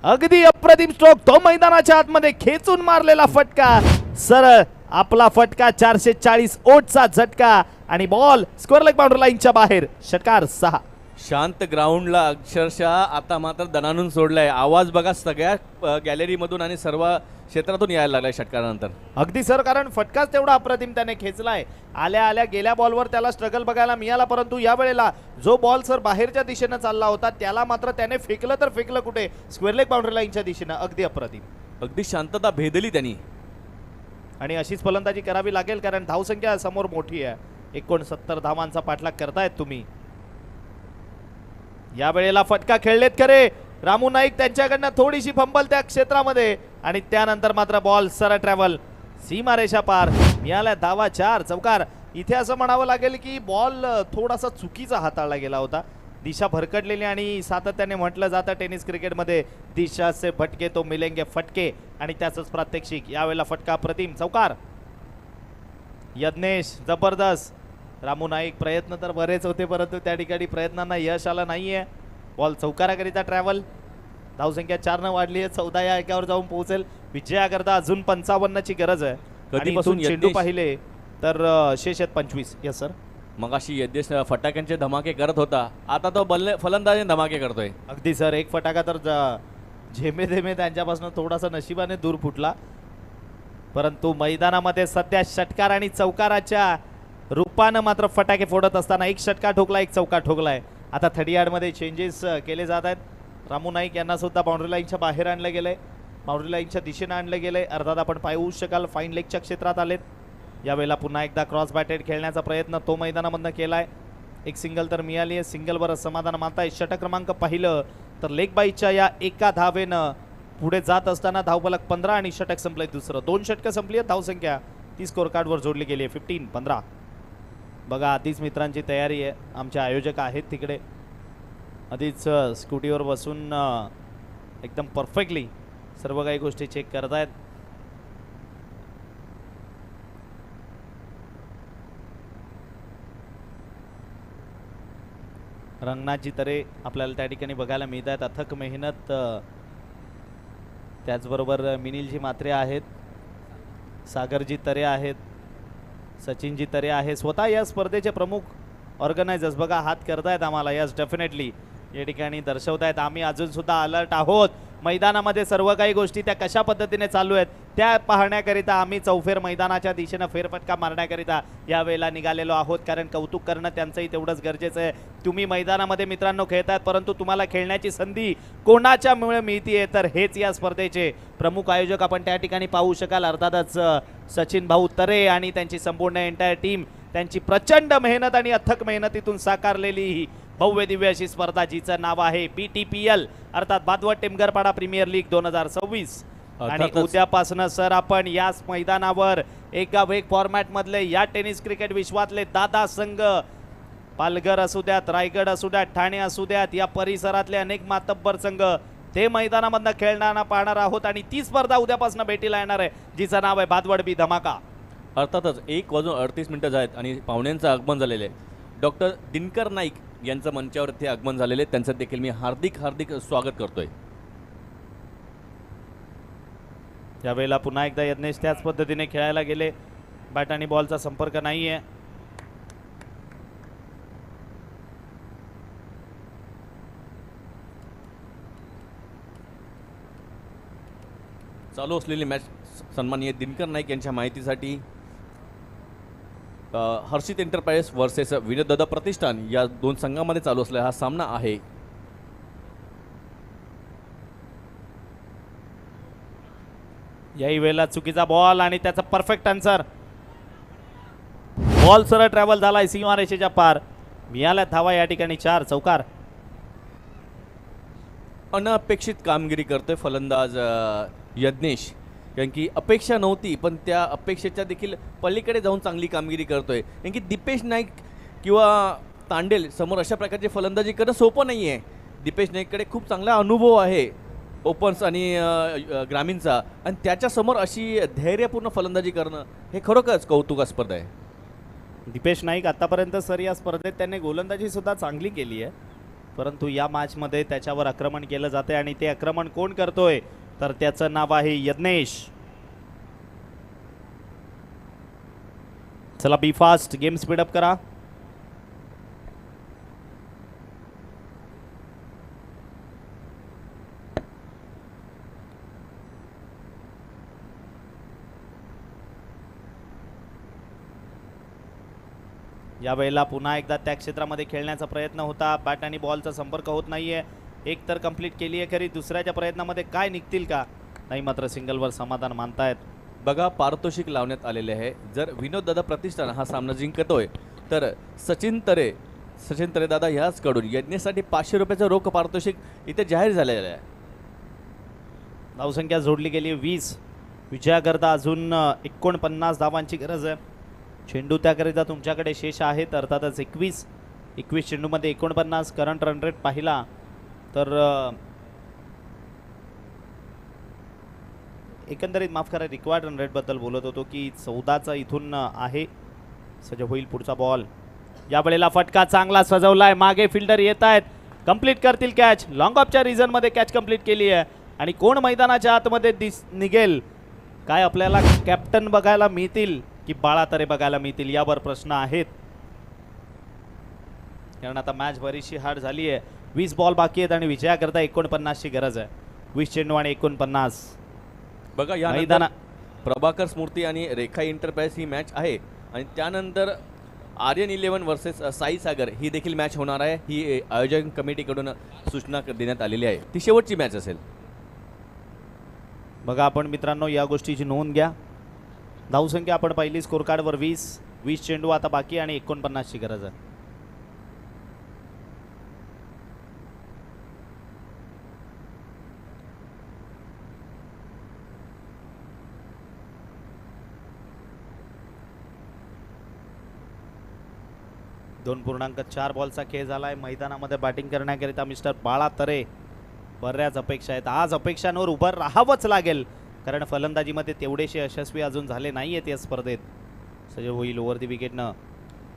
अगदी अप्रतिम स्ट्रोक. तो मैदानाच्या आतमध्ये खेचून मारलेला फटका. सरळ आपला फटका 440 ओटचा झटका आणि बॉल स्क्वेअर लेग बाउंड्री लाईनच्या बाहेर. षटकार 6. शांत ग्राउंडला अक्षरशः आता मात्र दणानून सोडलाय. आवाज बघा सगळ्या गॅलरीमधून आणि सर्व क्षेत्रातून यायला लागलाय षटकारानंतर. अगदी सर, कारण फटकाच तेवढा अप्रतिम त्याने खेचलाय. आल्या आल्या गेल्या बॉलवर त्याला स्ट्रगल बघायला मिळाला, परंतु या वेळेला जो बॉल सर बाहेरच्या दिशेनं चालला होता त्याला मात्र त्याने फेकलं तर फेकलं कुठे, स्क्वेअर लेग बाउंड्री लाईनच्या दिशेनं. अगदी अप्रतिम. अगदी शांतता भेदली त्यांनी आणि अशीच फलंदाजी करावी लागेल कारण धावसंख्या समोर मोठी आहे. 69 धावांचा पाठलाग करतायत तुम्ही. या वेळेला फटका खेळलेत खरे रामू नाईक, त्यांच्याकडनं थोडीशी फंबल त्या क्षेत्रामध्ये आणि त्यानंतर मात्र बॉल सरळ ट्रॅव्हल सीमारेषा पार. मिळाल्या धावा 4 चौकार. इथे असं म्हणावं लागेल की बॉल थोडासा चुकीचा हाताळला गेला होता. दिशा भरकटलेली आणि सातत्याने म्हटलं जातं टेनिस क्रिकेटमध्ये दिशा से भटके तो मिलेंगे फटके आणि त्याचंच प्रात्यक्षिक. यावेळेला फटका प्रतिम चौकार. यज्ञेश जबरदस्त. रामू नाईक प्रयत्न तर बरेच होते परंतु त्या ठिकाणी प्रयत्नांना यश आलं नाहीये. बॉल चौकाराकरिता ट्रॅव्हल. धावसंख्या 4 वाढली आहे. 14 या एकावर जाऊन पोहोचेल. विजयाकरता अजून 55ची गरज आहे. कधीपासून चेंडू पाहिले तर शेष आहेत 25. Yes sir. मगाशी यज्ञेश फटाक्यांचे धमाके करत होता, आता तो फलंदाजी धमाके करतोय. अगदी सर, एक फटाका तर झेमे झेमे त्यांच्यापासून थोडासा नशिबाने दूर फुटला, परंतु मैदानामध्ये सध्या षटकार आणि चौकाराच्या रूपानं मात्र फटाके फोडत असताना एक षटकार ठोकला, एक चौकार ठोकलाय. आता 30 मध्ये चेंजेस केले जात आहेत. रामू नाईक यांना सुद्धा बाउंड्री लाईनच्या बाहेर आणलं गेलंय, बाउंड्री लाईनच्या दिशेनं आणलं गेलंय. अर्थात आपण पाहू शकाल फाईन लेगच्या क्षेत्रात आलेत. यावेळेला पुन्हा एकदा क्रॉस बॅटेड खेळण्याचा प्रयत्न तो मैदानामधनं केलाय. एक सिंगल तर मिळाली आहे. सिंगलवर समाधान मानताय. षटक क्रमांक पाहिलं तर लेग बाईच्या या एका धावेनं पुढे जात असताना धावफलक 15 आणि षटक संपलंय दुसरं. 2 षटकं संपली आहेत. धावसंख्या ती स्कोर कार्डवर जोडली गेली आहे 15-15. बघा आधीच मित्रांची तयारी आहे. आमचे आयोजक आहेत तिकडे आधीच स्कूटीवर बसून एकदम परफेक्टली सर्व काही गोष्टी चेक करत आहेत. रंगनाथजी तरे आपल्याला त्या ठिकाणी बघायला मिळत आहेत. अथक मेहनत. त्याचबरोबर मिनिलजी मात्रे आहेत, सागरजी तरे आहेत, सचिनजी तरे आहे. स्वतः या स्पर्धेचे प्रमुख ऑर्गनायझर्स बघा हात करतायत आम्हाला. यस डेफिनेटली या ठिकाणी दर्शवतायत. आम्ही अजून सुद्धा अलर्ट आहोत. मैदानामध्ये सर्व काही गोष्टी त्या कशा पद्धतीने चालू आहेत त्या पाहण्याकरिता आम्ही चौफेर मैदानाच्या दिशेनं फेरफटका मारण्याकरिता यावेळेला निघालेलो आहोत. कारण कौतुक करणं त्यांचंही तेवढंच गरजेचं आहे. तुम्ही मैदानामध्ये मित्रांनो खेळतायत, परंतु तुम्हाला खेळण्याची संधी कोणाच्यामुळे मिळतीये तर हेच या स्पर्धेचे प्रमुख आयोजक आपण त्या ठिकाणी पाहू शकाल. अर्थातच सचिन भाऊ तरे आणि त्यांची संपूर्ण एंटायर टीम, त्यांची प्रचंड मेहनत आणि अथक मेहनतीतून साकारलेली ही भव्य दिव्य अशी स्पर्धा जिचं नाव आहे BTPL अर्थात भादवड टिमगरपाडा प्रीमियर लीग 2026. आणि उद्यापासून सर आपण याच मैदानावर एकावेग फॉर्मॅट मधले या टेनिस क्रिकेट विश्वातले दादा संघ, पालघर असू द्यात, रायगड असू द्यात, ठाणे असू द्यात, या परिसरातले अनेक मातब्बर संघ ते मैदानामधनं खेळताना पाहणार आहोत. आणि ती स्पर्धा उद्यापासून भेटीला येणार आहे जिचं नाव आहे भादवड बी धमाका. अर्थातच 1:38 आहेत आणि पाहुण्यांचं आगमन झालेलं आहे. डॉक्टर दिनकर नाईक यांचं मंचावरती आगमन झालेले आहे. त्यांचं देखील मी हार्दिक हार्दिक स्वागत करतोय. यावेळेला पुन्हा एकदा यज्ञेश त्याच पद्धतीने खेळायला गेले. बॅट आणि बॉलचा संपर्क नाहीये. चालू असलेली मॅच सन्माननीय दिनकर नाईक यांच्या माहितीसाठी हर्षित एंटरप्राइज वर्सेस विनोददादा प्रतिष्ठान या 2 संघामध्ये चालू असलेला हा सामना आहे. याही वेळेला चुकीचा बॉल आणि त्याचा परफेक्ट आन्सर. बॉल सरळ ट्रॅव्हल झालाय सीमारेषेच्या पार. मिळाल्या धावा या ठिकाणी 4 चौकार. अनपेक्षित कामगिरी करतोय फलंदाज यज्ञेश. कारण की अपेक्षा नव्हती, पण त्या अपेक्षेच्या देखील पलीकडे जाऊन चांगली कामगिरी करतोय. कारण की दीपेश नाईक किंवा तांडेल समोर अशा प्रकारची फलंदाजी करणं सोपं नाही आहे. दीपेश नाईककडे खूप चांगला अनुभव आहे ओपन्स आणि ग्रामीणचा, आणि त्याच्यासमोर अशी धैर्यपूर्ण फलंदाजी करणं हे खरोखरच कौतुकास्पद आहे. दीपेश नाईक आतापर्यंत सर या स्पर्धेत त्याने गोलंदाजी सुद्धा चांगली केली आहे, परंतु या मॅचमध्ये त्याच्यावर आक्रमण केलं जाते आणि ते आक्रमण कोण करतोय तर त्याचं नाव आहे यज्ञेश. चला बी फास्ट, गेम स्पीडअप करा. यावेळेला पुन्हा एकदा त्या क्षेत्रामध्ये खेळण्याचा प्रयत्न होता. बॅट आणि बॉलचा संपर्क होत नाहीये. एक तर कंप्लीट केली आहे खरी, दुसऱ्याच्या प्रयत्नामध्ये काय निघतील का नाही, मात्र सिंगलवर समाधान मानतायत. बघा, पारितोषिक लावण्यात आलेले आहे. जर विनोद दादा प्रतिष्ठान हा सामना जिंकतोय तर सचिन तरे दादा ह्याचकडून यज्ञेसाठी 500 रुपयाचं रोख पारितोषिक इथे जाहीर झालेलं आहे. धावसंख्या जोडली गेली 20. विजयाकरता अजून 49 धावांची गरज आहे. चेंडू त्याकरिता तुमच्याकडे शेष आहेत अर्थातच 21 चेंडूमध्ये 49. करंट रन रेट पाहिला तर एकंदरीत माफ करा, रिक्वायर्ड रन रेटबद्दल बोलत होतो की 14चा इथून आहे. सज्ज होईल पुढचा बॉल. यावेळेला फटका चांगला सजवलाय, मागे फिल्डर येत आहेत, कंप्लीट करतील कॅच. लॉंग ऑफच्या रिझनमध्ये कॅच कंप्लीट केली आहे. आणि कोण मैदानाच्या आतमध्ये निघेल, काय आपल्याला कॅप्टन बघायला मिळतील की बाळा तरे बघायला मिळतील, यावर प्रश्न आहेत. कारण आता मॅच बरीचशी हार्ड झाली आहे. 20 बॉल बाकी आहेत आणि विजयाकरता 49ची गरज आहे. 20 चेंडू आणि 49. बघा, या मैदाना प्रभाकर स्मृती आणि रेखा इंटरप्राइज ही मॅच आहे, आणि त्यानंतर आर्यन 11 वर्सेस साई सागर ही देखील मॅच होणार आहे. ही आयोजन कमिटीकडून सूचना देण्यात आलेली आहे. ती शेवटची मॅच असेल. बघा आपण मित्रांनो या गोष्टीची नोंद घ्या. धावसंख्या आपण पाहिली स्कोर कार्डवर 20 चेंडू आता बाकी आणि 49ची गरज आहे. दोन 2.4 बॉलचा खेळ झालाय. मैदानामध्ये बॅटिंग करण्याकरिता मिस्टर बाळा तरे. बऱ्याच अपेक्षा आहेत. आज अपेक्षांवर उभं राहावंच लागेल, कारण फलंदाजीमध्ये तेवढेसे यशस्वी अजून झाले नाही आहेत या स्पर्धेत. सजय होईल ओव्हर दी विकेटनं.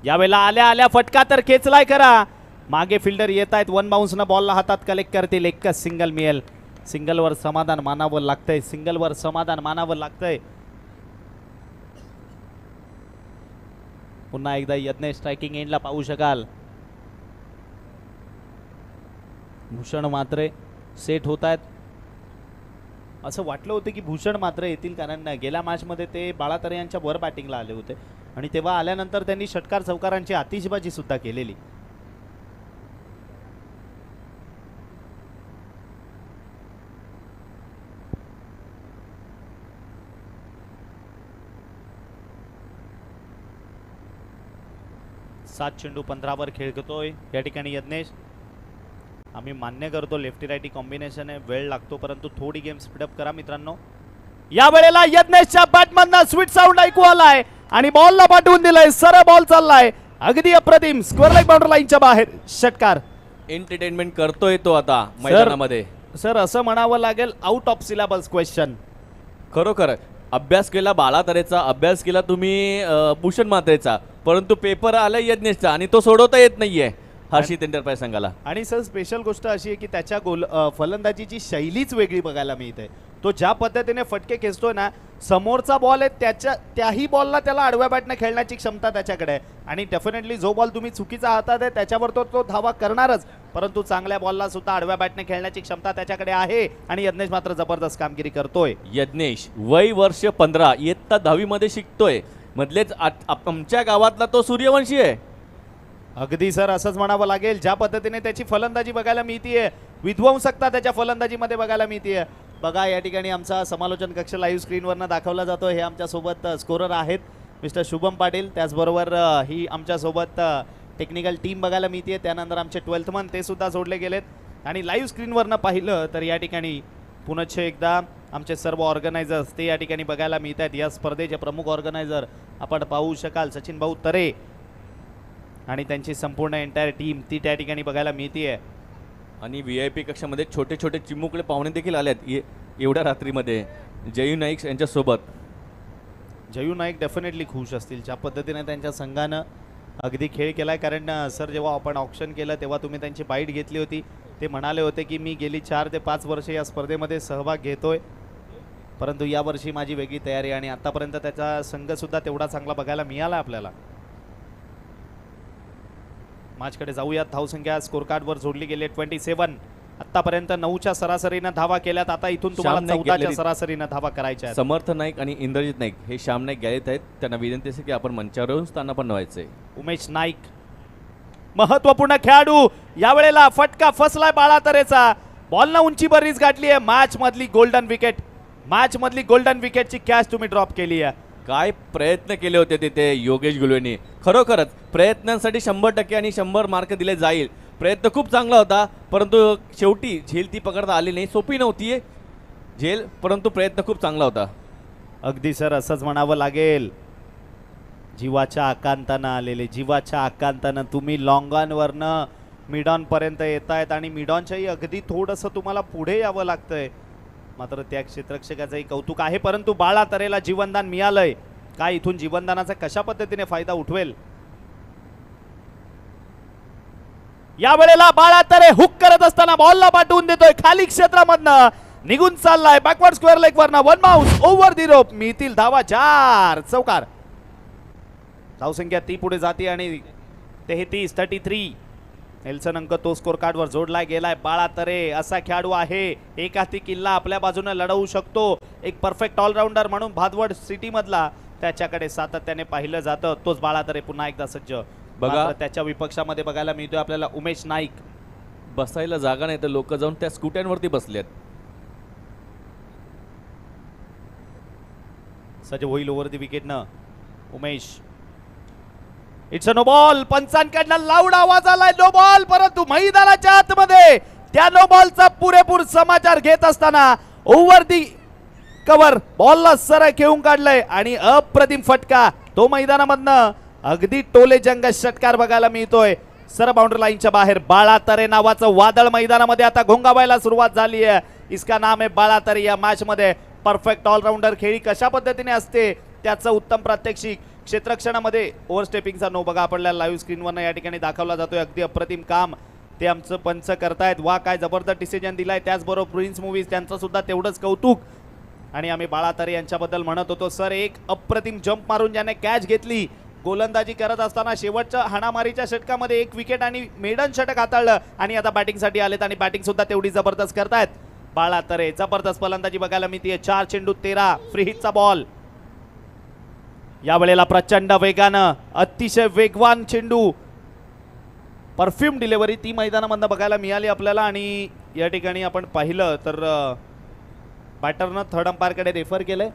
यावेळेला आल्या फटका तर खेचलाय करा, मागे फिल्डर येत आहेत. 1 बाउन्सनं बॉलला हातात कलेक्ट करतील. एकच सिंगल मिळेल. सिंगलवर समाधान मानावं लागतंय. पुन्हा एकदा यज्ञ स्ट्रायकिंग एंडला पाहू शकाल. भूषण मात्रे सेट होत आहेत. असं वाटलं होतं की भूषण मात्र येतील, कारण गेल्या मॅचमध्ये ते बाळा तरे यांच्या वर बॅटिंगला आले होते आणि तेव्हा आल्यानंतर त्यांनी षटकार चौकारांची आतिषबाजी सुद्धा केलेली. सात चेंडू 15वर खेळतोय या ठिकाणी यज्ञेश. आम्ही मान्य करतो लेफ्टी राईटी कॉम्बिनेशन आहे, वेळ लागतो, परंतु थोडी गेम स्पीडअप करा मित्रांनो. या वेळेला यज्ञेशच्या बॅटमधनं स्वीट साऊंड ऐकू आलाय आणि बॉलला पाठवून दिलाय. सरळ बॉल चाललाय, अगदी अप्रतिम. स्क्वेअर लाईन बाउंड्री लाईनच्या बाहेर षटकार. एंटरटेनमेंट करतोय तो आता मैदानामध्ये. सर असं म्हणावं लागेल आउट ऑफ सिलेबस क्वेश्चन. खरोखर अभ्यास केला बाळा तरेचा, अभ्यास केला तुम्ही भूषण मात्रेचा, परंतु पेपर आला यज्ञेशचा आणि तो सोडवता येत नाहीये हर्षित एंटरप्राइज संघाला. आणि सर स्पेशल गोष्ट अशी आहे की त्याच्या फलंदाजीची शैलीच वेगळी बघायला मिळते. तो ज्या पद्धतीने फटके खेचतोय ना, समोरचा बॉल आहे त्याही बॉलला त्याला आडव्या बॅटने खेळण्याची क्षमता त्याच्याकडे आहे. आणि डेफिनेटली जो बॉल तुम्ही चुकीचा हातात आहे त्याच्यावर तो धावा करणारच, परंतु चांगल्या बॉलला सुद्धा आडव्या बॅटने खेळण्याची क्षमता त्याच्याकडे आहे. आणि यज्ञेश मात्र जबरदस्त कामगिरी करतोय. यज्ञेश वय वर्ष 15, इयत्ता 10वी मध्ये शिकतोय. मधलेच आमच्या गावातला तो सूर्यवंशी आहे. अगदी सर असंच म्हणावं लागेल. ज्या पद्धतीने त्याची फलंदाजी बघायला मिळतीये, विध्वंसकता त्याच्या फलंदाजीमध्ये बघायला मिळतीये. बघा या ठिकाणी आमचा समालोचन कक्ष लाईव्ह स्क्रीनवरनं दाखवला जातो. हे आमच्यासोबत स्कोरर आहेत मिस्टर शुभम पाटील, त्याचबरोबर ही आमच्यासोबत टेक्निकल टीम बघायला मिळते. त्यानंतर आमचे 12th मन ते सुद्धा जोडले गेलेत. आणि लाईव्ह स्क्रीनवरनं पाहिलं तर या ठिकाणी पुनश्च एकदा आमचे सर्व ऑर्गनायझर्स ते या ठिकाणी बघायला मिळत आहेत. या स्पर्धेचे प्रमुख ऑर्गनायझर आपण पाहू शकाल सचिन भाऊ तरे आणि त्यांची संपूर्ण एंटायर टीम ती त्या ठिकाणी बघायला मिळते. आणि VIP कक्षामध्ये छोटे छोटे चिमुकले पाहुणे देखील आलेत एवढ्या रात्रीमध्ये जयू नाईक यांच्यासोबत. जयू नाईक डेफिनेटली खुश असतील ज्या पद्धतीने त्यांच्या संघानं अगदी खेळ केलाय. कारण सर जेव्हा आपण ऑप्शन केलं तेव्हा तुम्ही त्यांची बाईट घेतली होती. ते म्हणाले होते की मी गेली 4 ते 5 वर्षे या स्पर्धेमध्ये सहभाग घेतोय, परंतु यावर्षी माझी वेगळी तयारी आणि आतापर्यंत त्याचा संघसुद्धा तेवढा चांगला बघायला मिळाला आपल्याला. मॅचकडे जाऊयात. धावसंख्या स्कोर कार्डवर जोडली गेली 27. आतापर्यंत 9च्या सरासरीनं धावा केल्यात. आता इथून तुम्हाला श्याम नाईक 14च्या गॅलरीत. सरासरीनं धावा करायच्या आहेत. समर्थ नाईक आणि इंद्रजित नाईक हे श्याम नाईक गॅलरीत आहेत. त्यांना विनंती असेल की आपण मंचावर येऊन स्थान पण व्हायचंय. उमेश नाईक महत्वपूर्ण खेळाडू, यावेळेला फटका फसलाय बाळा तरेचा. बॉलनं उंची बरीच गाठली आहे. मॅच मधली गोल्डन विकेटची कॅच तुम्ही ड्रॉप केली आहे. काय प्रयत्न केले होते तिथे योगेश गुलवेनी. खरोखरच प्रयत्नांसाठी 100% आणि 100 मार्क दिले जाईल. प्रयत्न खूप चांगला होता, परंतु शेवटी झेल ती पकडता आली नाही. सोपी नव्हती झेल, परंतु प्रयत्न खूप चांगला होता. अगदी सर असंच म्हणावं लागेल. जीवाच्या आकांतानं तुम्ही लॉंगॉनवरनं मिडॉन पर्यंत येत आहेत आणि मिडॉनच्याही अगदी थोडंसं तुम्हाला पुढे यावं लागतंय. मात्र त्या क्षेत्ररक्षकाचंही कौतुक आहे, परंतु बाळा तरेला जीवनदान मिळालंय. काय इथून जीवनदानाचा कशा पद्धतीने फायदा उठवेल. यावेळेला बाळा तरे हुक करत असताना बॉलला पाठवून देतोय. खाली क्षेत्रामधनं निघून चाललाय बॅकवर्ड स्क्वेअर लेग वरनं. 1 बाउन्स ओव्हर दी रोप. मिळतील धावा 4 चौकार. धावसंख्या ती पुढे जाते आणि 33. नेल्सन अंक तो स्कोर कार्डवर जोडला गेलाय. बाळा तरे असा खेळाडू आहे, एक हाती किल्ला आपल्या बाजूने लढवू शकतो. एक परफेक्ट ऑलराऊंडर म्हणून भादवड सिटी मधला त्याच्याकडे सातत्याने पाहिलं जातं. तोच बाळा तरे पुन्हा एकदा सज्ज. बघा त्याच्या विपक्षामध्ये बघायला मिळतोय आपल्याला उमेश नाईक. बसायला जागा नाही तर लोक जाऊन त्या स्कूट्यांवरती बसलेत. सज्ज होईल ओव्हर दी विकेटनं Umesh. It's a no ball. पंचांकडनं लाऊड आवाज आलाय नो बॉल, परंतु मैदानाच्या आतमध्ये त्या नो बॉलचा पुरेपूर समाचार घेत असताना ओव्हर दी कव्हर बॉलला सरळ खेळून काढलंय आणि अप्रतिम फटका तो मैदानामधनं अगदी टोले जंग षटकार बघायला मिळतोय. सर बाउंड्री लाईनच्या बाहेर बाळा तरे नावाचं वादळ मैदानामध्ये आता घोंगावायला सुरुवात झाली आहे. इसका नाम आहे बाळा तरे. या मॅच मध्ये परफेक्ट ऑलराऊंडर खेळी कशा पद्धतीने असते त्याचं उत्तम प्रात्यक्षिक क्षेत्ररक्षणामध्ये. ओव्हरस्टेपिंगचा नो बघा आपल्याला लाईव्ह स्क्रीनवर या ठिकाणी दाखवला जातोय. अगदी अप्रतिम काम ते आमचं पंच करतायत. वा काय जबरदस्त डिसिजन दिलाय. त्याचबरोबर प्रिन्स मूवीज त्यांचं सुद्धा तेवढंच कौतुक. आणि आम्ही बाळा तरे यांच्याबद्दल म्हणत होतो सर, एक अप्रतिम जंप मारून ज्याने कॅच घेतली गोलंदाजी करत असताना शेवटच्या हाणामारीच्या षटकामध्ये 1 विकेट आणि मेडन षटक हाताळलं आणि आता बॅटिंगसाठी आलेत आणि बॅटिंग सुद्धा तेवढी जबरदस्त करतायत बाळा तरे. जबरदस्त फलंदाजी बघायला मिळते. 4 चेंडू 13 फ्री हिटचा बॉल. यावेळेला प्रचंड वेगानं अतिशय वेगवान चेंडू परफ्यूम डिलिव्हरी ती मैदानामधनं बघायला मिळाली आपल्याला. आणि या ठिकाणी आपण पाहिलं तर बॅटरनं थर्ड अंपायरकडे रेफर केलंय.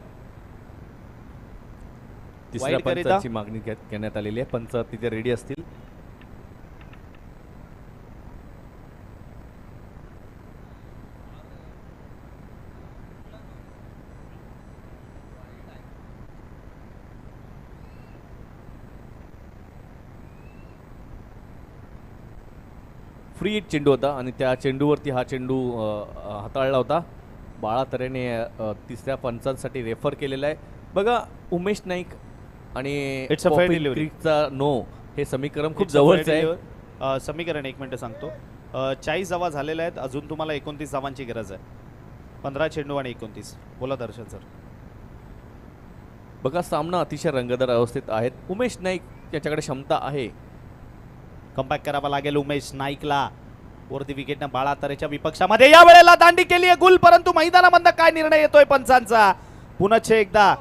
तिसऱ्या पंचाची मागणी करण्यात आलेली आहे. पंच तिथे रेडी असतील. फ्री हिट चेंडू होता आणि त्या चेंडूवरती हा चेंडू हाताळला होता. बाळा तरेने तिसऱ्या पंचांसाठी रेफर केलेला आहे. बघा उमेश नाईक आणि It's a fair delivery. चा नो हे समीकरण खूप जवळच आहे. समीकरण 1 मिनिट सांगतो. 40 धावा झालेल्या आहेत. अजून तुम्हाला 29 धावांची गरज आहे. 15 चेंडू आणि 29. बोला दर्शन सर. बघा सामना अतिशय रंगतदार अवस्थेत आहेत. उमेश नाईक याच्याकडे क्षमता आहे. कमबॅक करावा लागेल उमेश नाईकला. वरती विकेटनं बाळा तरेच्या विपक्षामध्ये या वेळेला दांडी केली आहे गुल, परंतु मैदानामधनं काय निर्णय येतोय पंचांचा पुनश्च एकदा.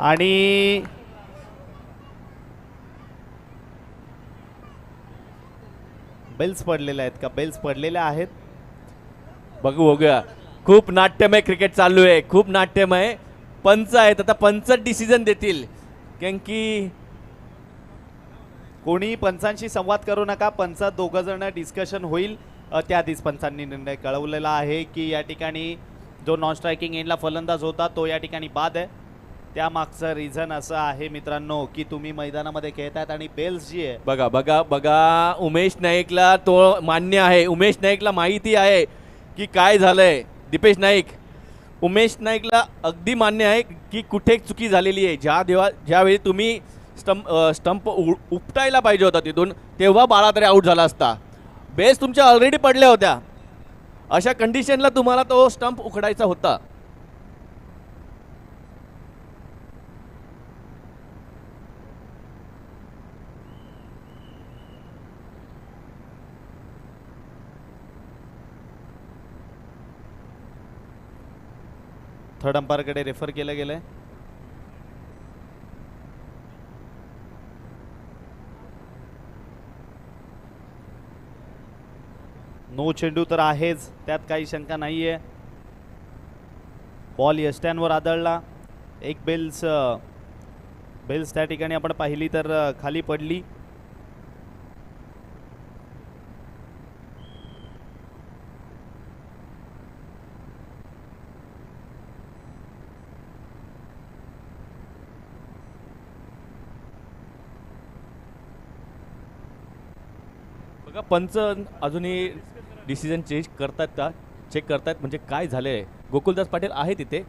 आणि बेल्स पडलेले आहेत का? बेल्स पडलेल्या आहेत. बघूया. खूप नाट्यमय क्रिकेट चालू आहे. खूप नाट्यमय. पंच आहेत आता पंच डिसिजन देतील. कारण की कोणी पंचांशी संवाद करू नका. पंचात 2 जण डिस्कशन होईल त्याआधीच पंचांनी निर्णय कळवलेला आहे की या ठिकाणी जो नॉन स्ट्रायकिंग एंडला फलंदाज होता तो या ठिकाणी बाद आहे. त्यामागचं रिझन असं आहे मित्रांनो की तुम्ही मैदानामध्ये खेळतायत आणि बेल्स जी आहे बघा बघा बघा, उमेश नाईकला तो मान्य आहे, उमेश नाईकला माहिती आहे की काय झालंय. दीपेश नाईक, उमेश नाईकला अगदी मान्य आहे की कुठे चुकी झालेली आहे. ज्यावेळी तुम्ही स्टंप उपटायला पाहिजे होता तिथून, तेव्हा बाळा तरी आऊट झाला असता. बेस तुमच्या ऑलरेडी पडल्या होत्या. अशा कंडिशनला तुम्हाला तो स्टंप उखडायचा होता. थर्ड अंपायरकडे रेफर केलं गेलंय. नो चेंडू तर आहेच, त्यात काही शंका नाहीये. बॉल यष्ट्यांवर आदळला. एक बेल्स त्या ठिकाणी आपण पाहिली तर खाली पडली. बघा पंच अजूनही डिसिजन चेंज करतात का, चेक करतात म्हणजे काय झालंय. गोकुलदास पाटील आहे तिथे.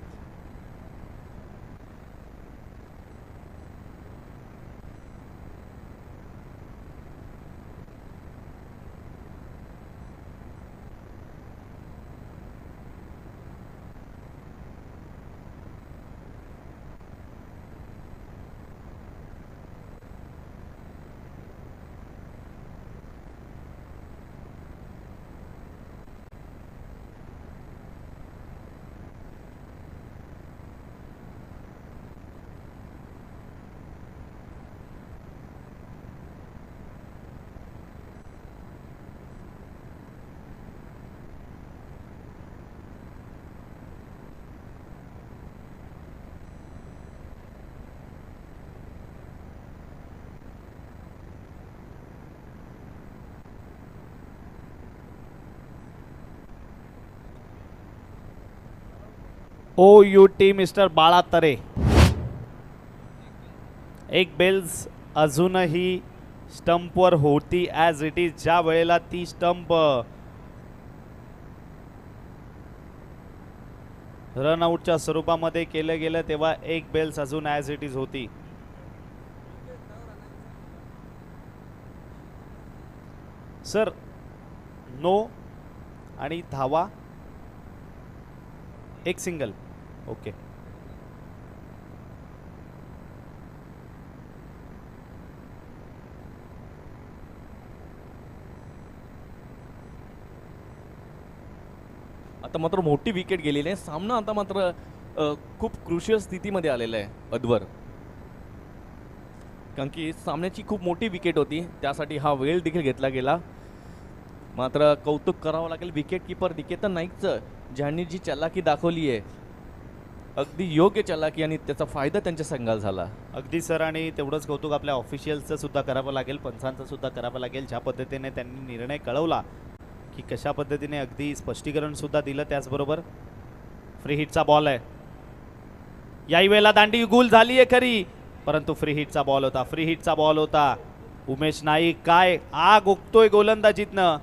OUT मिस्टर बाळा तरे. एक बेल्स अजूनही स्टंपवर होती ॲज इट इज. ज्या वेळेला ती स्टंप रनआउटच्या स्वरूपामध्ये केलं गेलं तेव्हा एक बेल्स अजून ॲज इट इज होती. सर नो आणि धावा एक सिंगल. ओके. आता मात्र मोठी विकेट गेलेली आहे. सामना आता मात्र खूप क्रुशियल स्थितीमध्ये आलेला आहे अद्वर, कारण की सामन्याची खूप मोठी विकेट होती, त्यासाठी हा वेळ देखील घेतला गेला. मात्र कौतुक करावं लागेल विकेट किपर निकेतन नाईकचं, ज्यांनी जी चलाकी दाखवली आहे, अगदी योग्य चलाकी, आणि त्याचा फायदा त्यांच्या संघाला झाला. अगदी सर. आणि तेवढंच कौतुक आपल्या ऑफिशियल्सचं सुद्धा करावं लागेल, पंचांचं सुद्धा करावं लागेल. ज्या पद्धतीने त्यांनी निर्णय कळवला की कशा पद्धतीने अगदी स्पष्टीकरण सुद्धा दिलं. त्याचबरोबर फ्री हिटचा बॉल आहे. याही वेळेला दांडी गुल झाली आहे खरी, परंतु फ्री हिटचा बॉल होता. फ्री हिटचा बॉल होता. उमेश नाईक काय आग उगतोय गोलंदाजीतनं,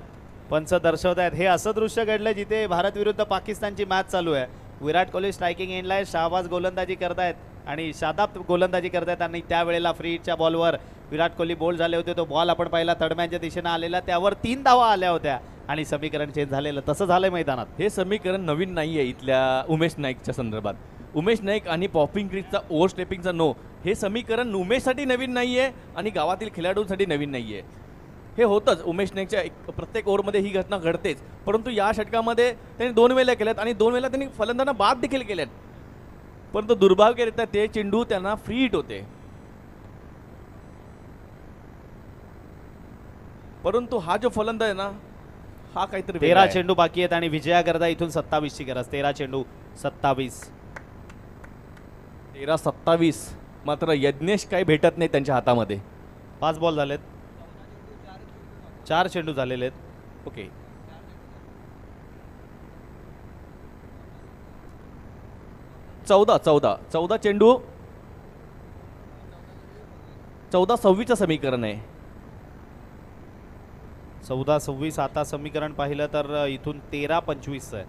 पंच दर्शवत आहेत. हे असं दृश्य घडलं जिथे भारत विरुद्ध पाकिस्तानची मॅच चालू आहे. विराट कोहली स्ट्रायकिंग एंडला आहे, शाहबाज गोलंदाजी करतायत आणि शादाब गोलंदाजी करतायत, आणि त्यावेळेला फ्री हिटच्या बॉलवर विराट कोहली बोल्ड झाले होते. तो बॉल आपण पाहिला थर्डमॅनच्या दिशेनं आलेला, त्यावर 3 धावा आल्या होत्या आणि समीकरण चेंज झालेलं. तसं झालंय मैदानात. हे समीकरण नवीन नाही आहे इथल्या उमेश नाईकच्या संदर्भात. उमेश नाईक आणि पॉपिंग क्रीजचा ओव्हर स्टेपिंगचा नो, हे समीकरण उमेशसाठी नवीन नाही आहे आणि गावातील खेळाडूंसाठी नवीन नाही आहे. हे होतंच. उमेश नाईकच्या प्रत्येक ओव्हरमध्ये ही घटना घडतेच, परंतु या षटकामध्ये त्यांनी 2 वेळा केल्यात आणि 2 वेळा त्यांनी फलंदाजांना बाद देखील केल्यात, परंतु दुर्भाग्यरित्या ते चेंडू त्यांना फ्री हिट होते. परंतु हा जो फलंदाज आहे ना, हा काहीतरी 13 चेंडू बाकी आहेत आणि विजयाकरता इथून 27ची गरज. 13 चेंडू 27. 13-27. मात्र यज्ञेश काही भेटत नाही त्यांच्या हातामध्ये. 5 बॉल झालेत, 4 चेंडू झालेले आहेत. ओके. 14 चेंडू 14-26 समीकरण आहे. 14-26 आता समीकरण पाहिलं तर इथून 13-25 आहे.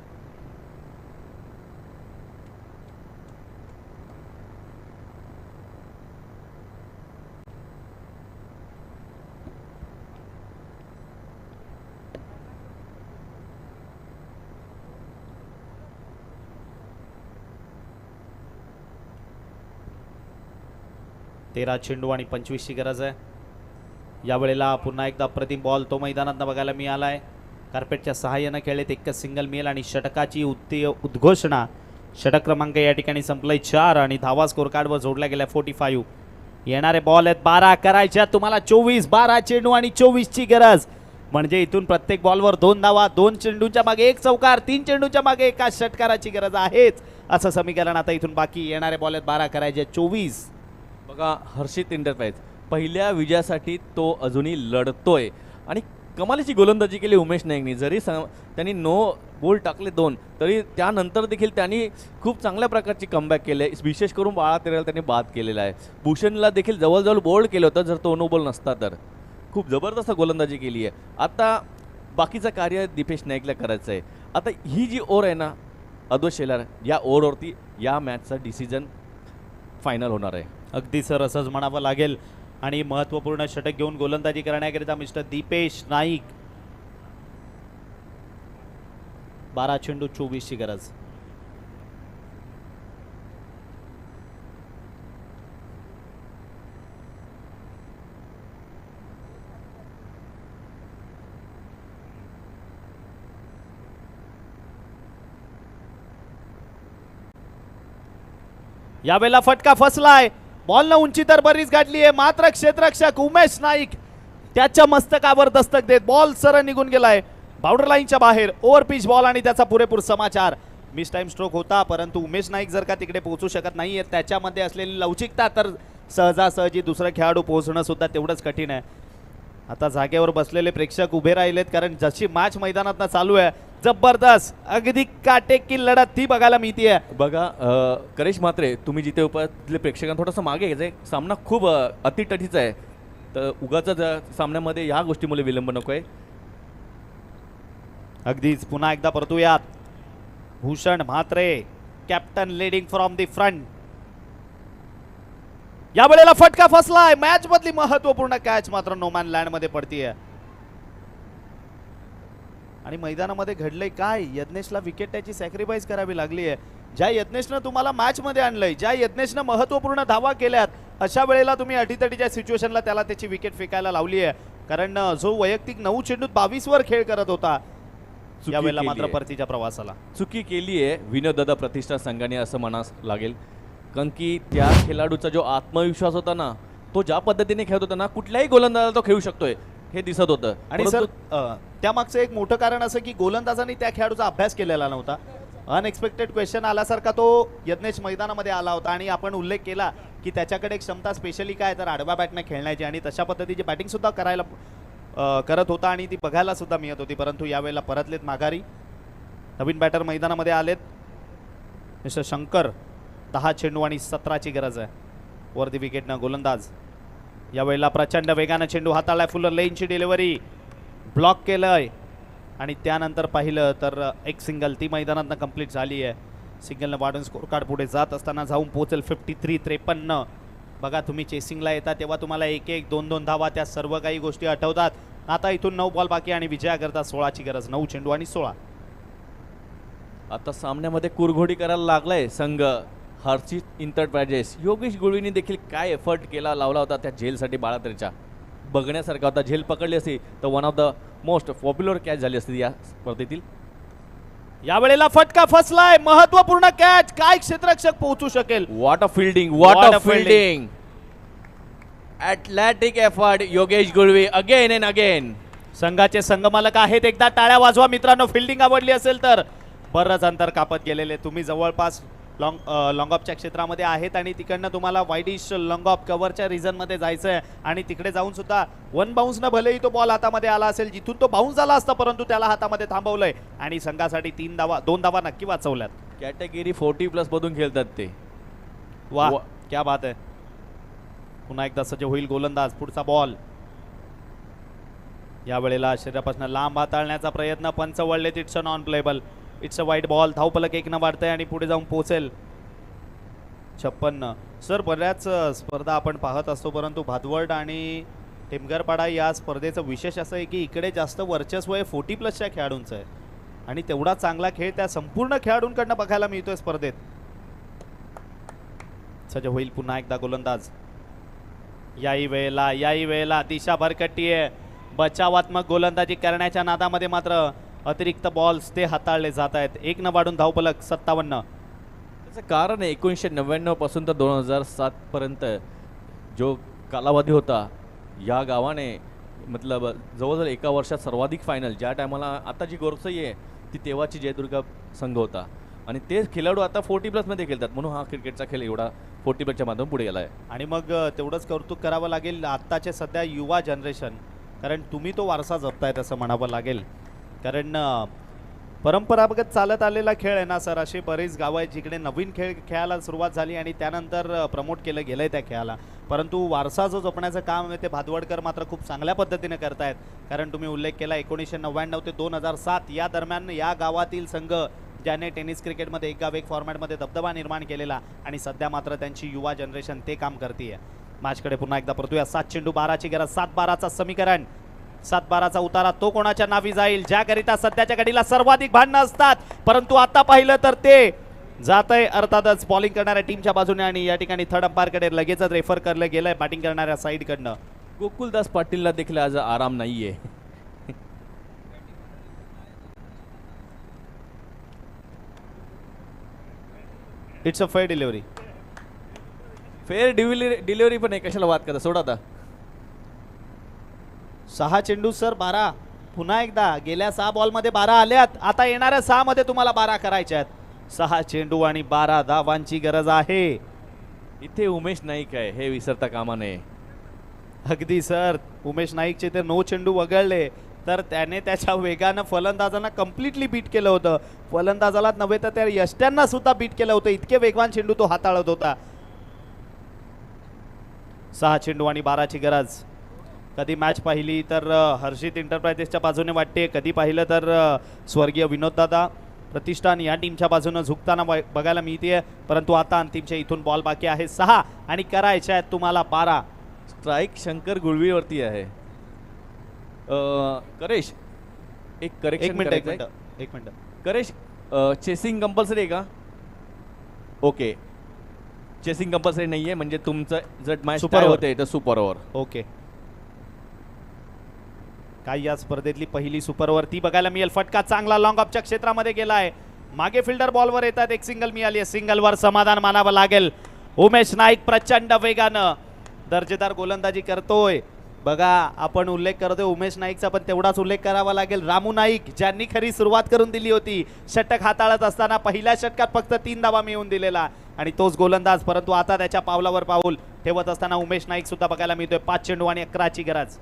तेरा चेंडू आणि 25ची गरज आहे. यावेळेला पुन्हा एकदा अप्रतिम बॉल तो मैदानात बघायला मिळालाय. कार्पेटच्या सहाय्यानं खेळलेत एकच सिंगल मिळेल आणि षटकाची उद्घोषणा. षटक क्रमांक या ठिकाणी संपलाय 4 आणि धावा स्कोर कार्डवर जोडल्या गेल्या 45. येणारे बॉल आहेत 12 करायच्या तुम्हाला 24. 12 चेंडू आणि 24ची गरज म्हणजे इथून प्रत्येक बॉलवर 2 धावा. 2 चेंडूच्या मागे 1 चौकार. 3 चेंडूच्या मागे 1 षटकाराची गरज आहेच असं समीकरण आता इथून बाकी. येणारे बॉल आहेत 12 करायचे 24. बघा हर्षित इंटरप्राइज पहिल्या विजयासाठी तो अजूनही लढतोय आणि कमालीची गोलंदाजी केली उमेश नाईकनी. जरी त्यांनी नो बॉल टाकले 2 तरी त्यानंतर देखील त्यांनी खूप चांगल्या प्रकारची कमबॅक केले. विशेष करून 12-13 त्यांनी बाद केलेला आहे. भूषणला देखील जवळजवळ बोल्ड केलं होतं जर तो नो बॉल नसता तर. खूप जबरदस्त गोलंदाजी केली आहे. आता बाकीचं कार्य दीपेश नाईकला करायचं आहे. आता ही जी ओव्हर आहे ना अद्वैत शेलार या ओव्हरवरती या मॅचचा डिसिजन फायनल होणार आहे. अगदी सर असंच म्हणावं लागेल. आणि महत्त्वपूर्ण षटक घेऊन गोलंदाजी करण्याकरिता मिस्टर दीपेश नाईक. 12 चेंडू 24ची गरज. यावेळेला फटका फसलाय. बॉलनं उंची तर बरीच गाठली आहे मात्र क्षेत्ररक्षक उमेश नाईक त्याच्या मस्तकावर दस्तक देत बॉल सरळ निघून गेलाय बाउंड्री लाईनच्या बाहेर. ओव्हर पिच बॉल आणि त्याचा पुरेपूर समाचार. मिस टाइम स्ट्रोक होता परंतु उमेश नाईक जर का तिकडे पोहोचू शकत नाहीये त्याच्यामध्ये असलेली लवचिकता तर सहजासहजी दुसरा खेळाडू पोहोचणं सुद्धा तेवढंच कठीण आहे. आता जागेवर बसलेले प्रेक्षक उभे राहिलेत कारण जशी मॅच मैदानात चालू आहे जबरदस्त अगदी काटेकी लढत ती बघायला मिळतीये. बघा करेश म्हात्रे तुम्ही जिथे तिथले प्रेक्षकांना थोडंसं मागे घ्यायचं. सामना खूप अतिटठीचा आहे तर उगाच सामन्यामध्ये ह्या गोष्टीमुळे विलंब नको आहे. अगदीच पुन्हा एकदा परतूयात. Bhushan Mhatre captain leading from the front. यावेळेला फटका फसलाय. मॅच मधली महत्वपूर्ण कॅच मात्र नोमॅन लँड मध्ये पडतीये आणि मैदानामध्ये घडलंय काय. यज्ञेशला विकेट त्याची सॅक्रिफाईस करावी लागली आहे. ज्या यज्ञेशनं तुम्हाला मॅच मध्ये आणलंय ज्या यज्ञेशनं महत्वपूर्ण धावा केल्यात अशा वेळेला तुम्ही अटीतटीच्या सिच्युएशनला त्याला त्याची विकेट फेकायला लावली आहे कारण जो वैयक्तिक 9 चेंडूत 22 वर खेळ करत होता यावेळेला मात्र परतीच्या प्रवासाला चुकी केली आहे विनोददादा प्रतिष्ठान संघाने असं म्हणास लागेल. कारण की त्या खेळाडूचा जो आत्मविश्वास होता ना तो ज्या पद्धतीने खेळत होता ना कुठल्याही गोलंदाजाला तो खेळू शकतोय हे दिसत होतं. आणि सर त्यामागचं एक मोठं कारण असं की गोलंदाजांनी त्या खेळाडूचा अभ्यास केलेला नव्हता. अनएक्सपेक्टेड क्वेश्चन आल्यासारखा तो यज्ञेश मैदानामध्ये आला होता आणि आपण उल्लेख केला की त्याच्याकडे एक क्षमता स्पेशली काय तर आडव्या बॅटने खेळण्याची आणि तशा पद्धतीची बॅटिंग सुद्धा करत होता आणि ती बघायला सुद्धा मिळत होती. परंतु यावेळेला परतलेत माघारी. नवीन बॅटर मैदानामध्ये आलेत मिस्टर शंकर. 10 चेंडू आणि 17ची गरज आहे. वरती विकेटनं गोलंदाज. यावेळेला प्रचंड वेगानं चेंडू हाताळलाय. फुलर लेनची डिलिव्हरी ब्लॉक केलंय आणि त्यानंतर पाहिलं तर एक सिंगल ती मैदानातनं कंप्लीट झाली आहे. सिंगलनं वाढून स्कोर कार्ड पुढे जात असताना जाऊन पोहोचेल 53-53. बघा तुम्ही चेसिंगला येता तेव्हा तुम्हाला 1-1 2-2 धावा त्या सर्व काही गोष्टी आठवतात. आता इथून 9 बॉल बाकी आणि विजयाकरता 16ची गरज. 9 चेंडू आणि 16. आता सामन्यामध्ये कुरघोडी करायला लागलाय संघ हर्षित इंटरप्राइजेस. योगेश गुळवीने देखील काय एफर्ट केला लावला होता त्या झेलसाठी 12-13 बघण्यासारखा होता. झेल पकडली असती तर one of the most popular catch झाली असती या स्पर्धेतील. यावेळेला फटका फसलाय. महत्वपूर्ण कॅच. काय क्षेत्ररक्षक पोहोचू शकेल. What a fielding what a fielding. Athletic effort Yogesh Gulvi again and again. संघाचे संघमालक आहेत एकदा टाळ्या वाजवा मित्रांनो. फिल्डिंग आवडली असेल तर बरंच अंतर कापत गेलेले. तुम्ही जवळपास लॉंग ऑफच्या क्षेत्रामध्ये आहेत आणि तिकडनं तुम्हाला वाईडिश लॉंग ऑफ कव्हरच्या रिझनमध्ये जायचं आहे आणि तिकडे जाऊन सुद्धा वन बाउन्सनं भलेही तो बॉल हातामध्ये आला असेल, जिथून तो बाउन्स झाला असता परंतु त्याला हातामध्ये थांबवलंय आणि संघासाठी 2 धावा नक्की वाचवल्यात. कॅटेगरी 40+ मधून खेळतात ते. वा क्या बात आहे. पुन्हा एकदा सज्ज होईल गोलंदाज. पुढचा बॉल या वेळेला शरीरापासून लांब हाताळण्याचा प्रयत्न, पंच वळलेत. It's a non playable, it's a wide ball. धावफलक 1 वाढतंय आणि पुढे जाऊन पोहोचेल 56. सर बऱ्याच स्पर्धा आपण पाहत असतो परंतु भादवड आणि टेमघरपाडा या स्पर्धेचं विशेष असं आहे की इकडे जास्त वर्चस्व आहे 40+च्या खेळाडूंचं आहे आणि तेवढा चांगला खेळ त्या संपूर्ण खेळाडूंकडनं बघायला मिळतोय स्पर्धेत. सज्ज होईल पुन्हा एकदा गोलंदाज. याही वेळेला दिशा भरकटी आहे. बचावात्मक गोलंदाजी करण्याच्या नादामध्ये मात्र अतिरिक्त बॉल्स ते हाताळले जात आहेत. 1 वाढून धावफलक 57. त्याचं कारण आहे 1999 पासून तर 2007 पर्यंत जो कालावधी होता या गावाने मतलब जवळजवळ एका वर्षात सर्वाधिक फायनल. ज्या टायमाला आता जी गोरसई आहे ती तेव्हाची जयदुर्गा संघ होता आणि ते खेळाडू आता 40+ मध्ये खेळतात म्हणून हा क्रिकेटचा खेळ एवढा 40+च्या माध्यमातून पुढे गेला आहे. आणि मग तेवढंच कौतुक करावं लागेल आत्ताचे सध्या युवा जनरेशन, कारण तुम्ही तो वारसा जपतायत असं म्हणावं लागेल. कारण परंपरागत चालत आलेला खेळ आहे ना सर. असे बरेच गावं आहेत जिकडे नवीन खेळ खेळायला सुरुवात झाली आणि त्यानंतर प्रमोट केलं गेलंय त्या खेळाला, परंतु वारसा जो जपण्याचं काम आहे ते भादवडकर मात्र खूप चांगल्या पद्धतीने करतायत. कारण तुम्ही उल्लेख केला 1999 ते 2007 या दरम्यान या गावातील संघ ज्याने टेनिस क्रिकेटमध्ये एक गाव एक फॉर्मॅटमध्ये दबदबा निर्माण केलेला आणि सध्या मात्र त्यांची युवा जनरेशन ते काम करते. मॅचकडे पुन्हा एकदा परतूया. 7 चेंडू 12ची गरज. 7-12चा समीकरण. 7-12चा उतारा तो कोणाच्या नावी जाईल ज्याकरिता सध्याच्या घडीला सर्वाधिक भांडणं असतात, परंतु आता पाहिलं तर ते जात आहे अर्थातच बॉलिंग करणाऱ्या टीमच्या बाजूने आणि या ठिकाणी थर्ड अंपायरकडे लगेचच रेफर करलं गेलंय बॅटिंग करणाऱ्या साईडकडनं. गोकुलदास पाटीलला देखील आज आराम नाहीये. It's a fair delivery. Fair delivery पण आहे, कशाला वाद करता, सोडा आता. 6 चेंडू सर 12. पुन्हा एकदा गेल्या 6 बॉलमध्ये 12 आल्यात, आता येणाऱ्या 6 मध्ये तुम्हाला 12 करायच्या आहेत. 6 चेंडू आणि 12 धावांची गरज आहे. इथे उमेश नाईक आहे हे विसरता कामा नये. अगदी सर. उमेश नाईकचे ते 9 चेंडू वगळले तर त्याने त्याच्या वेगानं फलंदाजांना कम्प्लिटली बीट केलं होतं. फलंदाजाला नव्हे तर त्या यष्ट्यांना सुद्धा बीट केलं होतं, इतके वेगवान चेंडू तो हाताळत होता. 6 चेंडू आणि 12ची गरज. कधी मॅच पाहिली तर हर्षित एंटरप्राइजेसच्या बाजूने वाटते, कधी पाहिलं तर स्वर्गीय विनोददादा प्रतिष्ठान या टीमच्या बाजूने झुकताना बघायला मिळते, परंतु आता अंतिमच्या इथून बॉल बाकी आहे 6 आणि करायचे आहेत तुम्हाला 12. स्ट्राईक शंकर गुळवीवरती आहे. करेश एक करेक्शन एक मिनिट करेश, चेसिंग कंपल्सरी आहे का? ओके, चेसिंग कंपल्सरी नाही आहे, म्हणजे तुमचं जर मॅच सुपर होते तर सुपर ओव्हर. ओके. काय या स्पर्धेतली पहिली सुपर ओव्हर ती बघायला मिळेल. फटका चांगला लॉंग ऑफच्या क्षेत्रामध्ये गेलाय. मागे फिल्डर बॉलवर येतात. एक सिंगल मिळाली आहे. सिंगलवर समाधान मानावं लागेल. उमेश नाईक प्रचंड वेगानं दर्जेदार गोलंदाजी करतोय. बघा आपण उल्लेख करतोय उमेश नाईकचा, पण तेवढाच उल्लेख करावा लागेल रामू नाईक ज्यांनी खरी सुरुवात करून दिली होती. षटक हाताळत असताना पहिल्या षटकात फक्त 3 धावा मिळवून दिलेला आणि तोच गोलंदाज, परंतु आता त्याच्या पावलावर पाऊल ठेवत असताना उमेश नाईक सुद्धा बघायला मिळतोय. 5 चेंडू आणि 11ची गरज.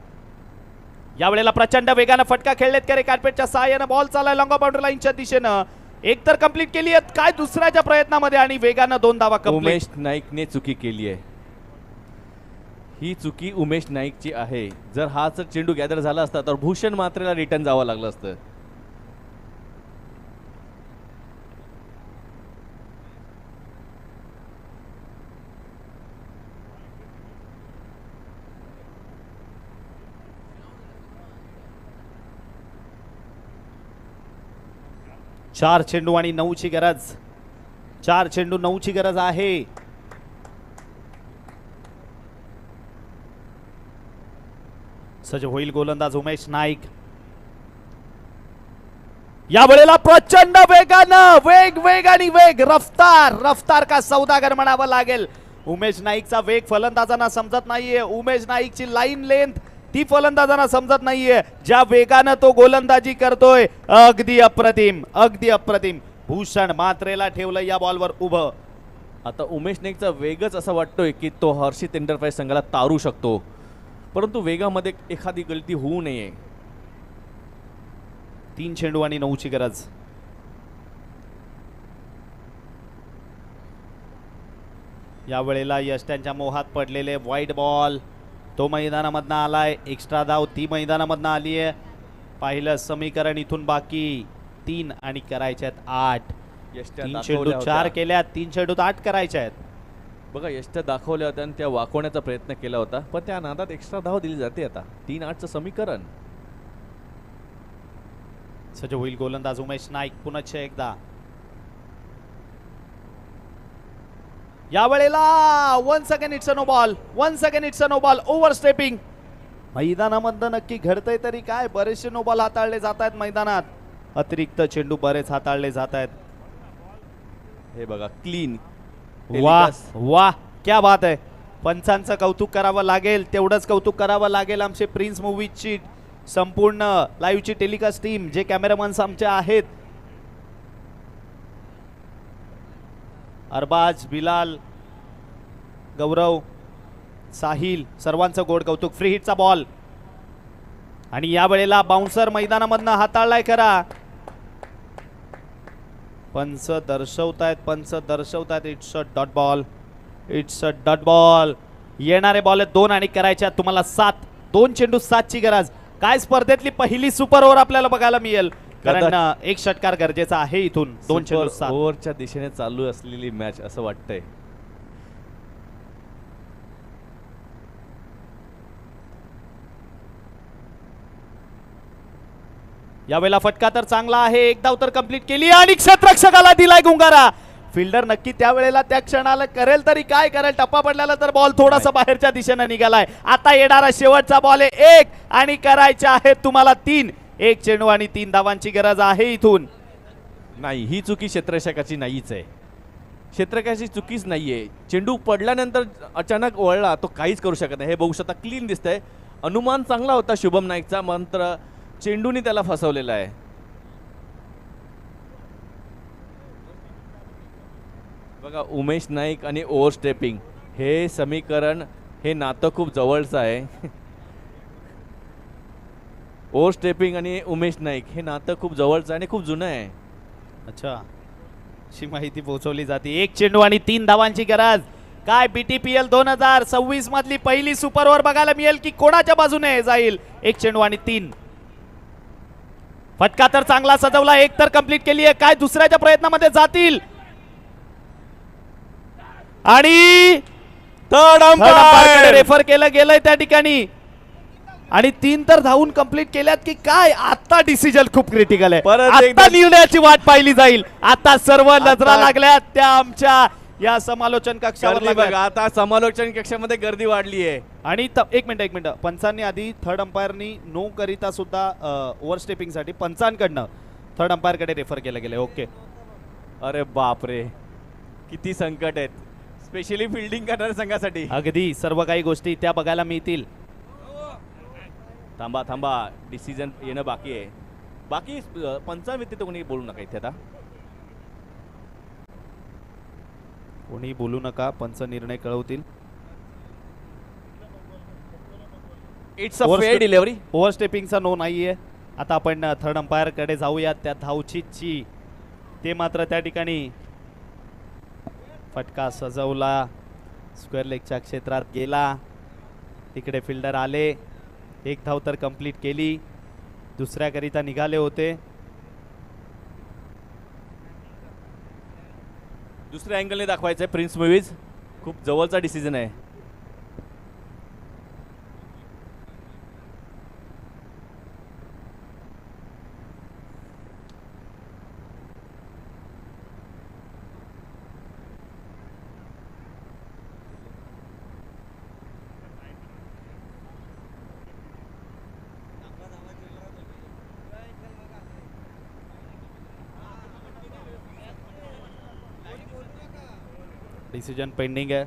यावेळेला प्रचंड वेगानं फटका खेळलेत करे कार्पेटच्या सहाय्यानं. बॉल चाललाय लॉंग बाउंड्री लाईनच्या दिशेनं. एक तर कंप्लीट केली आहे, काय दुसऱ्याच्या प्रयत्नामध्ये आणि वेगानं 2 धावा कंप्लीट. उमेश नाईकने चुकी केली आहे. ही चुकी उमेश नाईकची आहे. जर हा जर चेंडू गॅदर झाला असता तर भूषण मात्रेला रिटर्न जावं लागलं असतं. चार चेंडू आणि 9ची गरज. 4 चेंडू 9ची गरज आहे. सज्ज होईल गोलंदाज उमेश नाईक. या वेळेला प्रचंड वेगानं वेग आणि वेग, रफ्तार का सौदागर म्हणावं लागेल. उमेश नाईकचा वेग फलंदाजांना समजत नाहीये. उमेश नाईकची लाईन लेंथ ती फलंदाजांना समजत नाहीये. ज्या वेगानं तो गोलंदाजी करतोय अगदी अप्रतिम. भूषण मात्रेला ठेवलं या बॉलवर उभं. आता उमेश नाईकचा वेगच असा वाटतोय की तो हर्षित एंटरप्राइज संघाला तारू शकतो, परंतु वेगामध्ये एखादी गलती होऊ नये. 3 चेंडू आणि 9ची गरज. या वेळेला यश त्यांच्या मोहात पडलेले वाईट बॉल तो मैदानामधनं आलाय. एक्स्ट्रा धाव ती मैदानामधनं आली आहे. पाहिलं समीकरण इथून बाकी 3 आणि करायचे आहेत 8. यष्ट्या 3 दाखवल्या चेंडू होत्या. 4 केल्यात, 3 चेंडूत 8 करायचे आहेत. बघा यष्ट्या दाखवल्या होत्या आणि त्या वाकवण्याचा प्रयत्न केला होता, पण त्या नादात एक्स्ट्रा धाव दिली जाते. आता 3-8चं समीकरण. सज्ज होईल गोलंदाज उमेश नाईक पुनश्च एकदा. या वेळेला 1 second it's a no ball. 1 second it's a no ball. Over stepping. मैदानामधनं नक्की घडतंय तरी काय? बरेचसे नो बॉल हाताळले जात आहेत मैदानात. अतिरिक्त चेंडू बरेच हाताळले जात आहेत. हे बघा क्लीन. वाह वाह क्या बात आहे. पंचांचं कौतुक करावं लागेल, तेवढंच कौतुक करावं लागेल आमचे प्रिन्स मूवीजची संपूर्ण लाईव्हची टेलिकास्ट टीम, जे कॅमेरामन्स आमचे आहेत. अरबाज, बिलाल, गौरव, साहिल, सर्वांचं गोड कौतुक. फ्री हिटचा बॉल आणि या वेळेला बाउन्सर मैदानामधनं हाताळलाय खरा. पंच दर्शवतायत. It's a dot ball. It's a dot ball. येणारे बॉल 2 आणि करायच्या तुम्हाला 7. 2 चेंडू 7ची गरज. काय स्पर्धेतली पहिली सुपर ओव्हर आपल्याला बघायला मिळेल, कारण एक षटकार गरजेचा आहे इथून. 2 चेंडू 7 ओव्हरच्या दिशेने चालू असलेली मॅच असं वाटतंय. यावेळेला फटका तर चांगला आहे. एक धाव तर कंप्लीट केली आणि क्षेत्ररक्षकाला दिलाय गुंगारा. फिल्डर नक्की त्यावेळेला त्या क्षणाला करेल तरी काय करेल. टप्पा पडल्याला तर बॉल थोडासा बाहेरच्या दिशेने निघालाय. आता येणारा शेवटचा बॉल आहे 1 आणि करायचे आहेत तुम्हाला 3. 1 चेंडू आणि 3 धावांची गरज आहे इथून. नाही, ही चुकी क्षेत्ररक्षकाची नाहीच आहे. क्षेत्ररक्षकाची चुकीच नाहीये. चेंडू पडल्यानंतर अचानक वळला, तो काहीच करू शकत नाही. हे बघू शकता क्लीन दिसतंय. अनुमान चांगला होता शुभम नाईकचा, मात्र चेंडूने त्याला फसवलेला आहे. बघा उमेश नाईक आणि ओव्हर स्टेपिंग हे समीकरण, हे नातं खूप जवळचं आहे. ओव्हर स्टेपिंग आणि उमेश नाईक हे नातं खूप जवळचं आहे आणि खूप जुनं आहे. अच्छा, अशी माहिती पोहोचवली जाते. 1 चेंडू आणि 3 धावांची गरज. काय BTPL 2026 मधली पहिली सुपर ओव्हर बघायला मिळेल की कोणाच्या बाजूने जाईल. 1 चेंडू आणि 3. फटका तर चांगला सजवला. 1 तर कंप्लीट केली आहे. काय दुसऱ्याच्या प्रयत्नामध्ये जातील आणि थर्ड अंपायर रेफर केलं गेलंय त्या ठिकाणी. आणि 3 तर धावून कंप्लीट केल्यात की काय. आता डिसिजन खूप क्रिटिकल आहे. परत आता एकदा- निर्णयाची वाट पाहिली जाईल. आता सर्व नजरा लागल्यात त्या आमच्या या समालोचन कक्षावर गर्दी लागल्यात. बघा, आता समालोचन कक्षामध्ये गर्दी वाढली आहे. आणि एक मिनिट पंचांनी आधी थर्ड अंपायरनी नो करिता सुद्धा ओव्हर स्टेपिंग साठी पंचांकडनं थर्ड अंपायर कडे रेफर केलं गेलं. ओके. अरे बापरे, किती संकट आहेत, स्पेशली फिल्डिंग करणाऱ्या संघासाठी. अगदी सर्व काही गोष्टी त्या बघायला मिळतील. थांबा, डिसिजन येणं बाकी आहे. बाकी पंचांव्यतिरिक्त कोणी बोलू नका इथे. आता कोणी बोलू नका, पंच निर्णय कळवतील. It's a fair delivery. Over स्टेपिंगचा नो नाहीये. आता आपण थर्ड अंपायर कडे जाऊयात. त्या धावचीची ते मात्र त्या ठिकाणी फटका सजवला, स्क्वेअर लेगच्या क्षेत्रात गेला. तिकडे फिल्डर आले, 1 धाव तर कंप्लीट केली. दुसऱ्याकरिता निघाले होते. दुसऱ्या अँगलने दाखवायचं आहे. प्रिन्स मूवीज खूप जवळचा डिसिजन आहे. डिसिजन पेंडिंग है.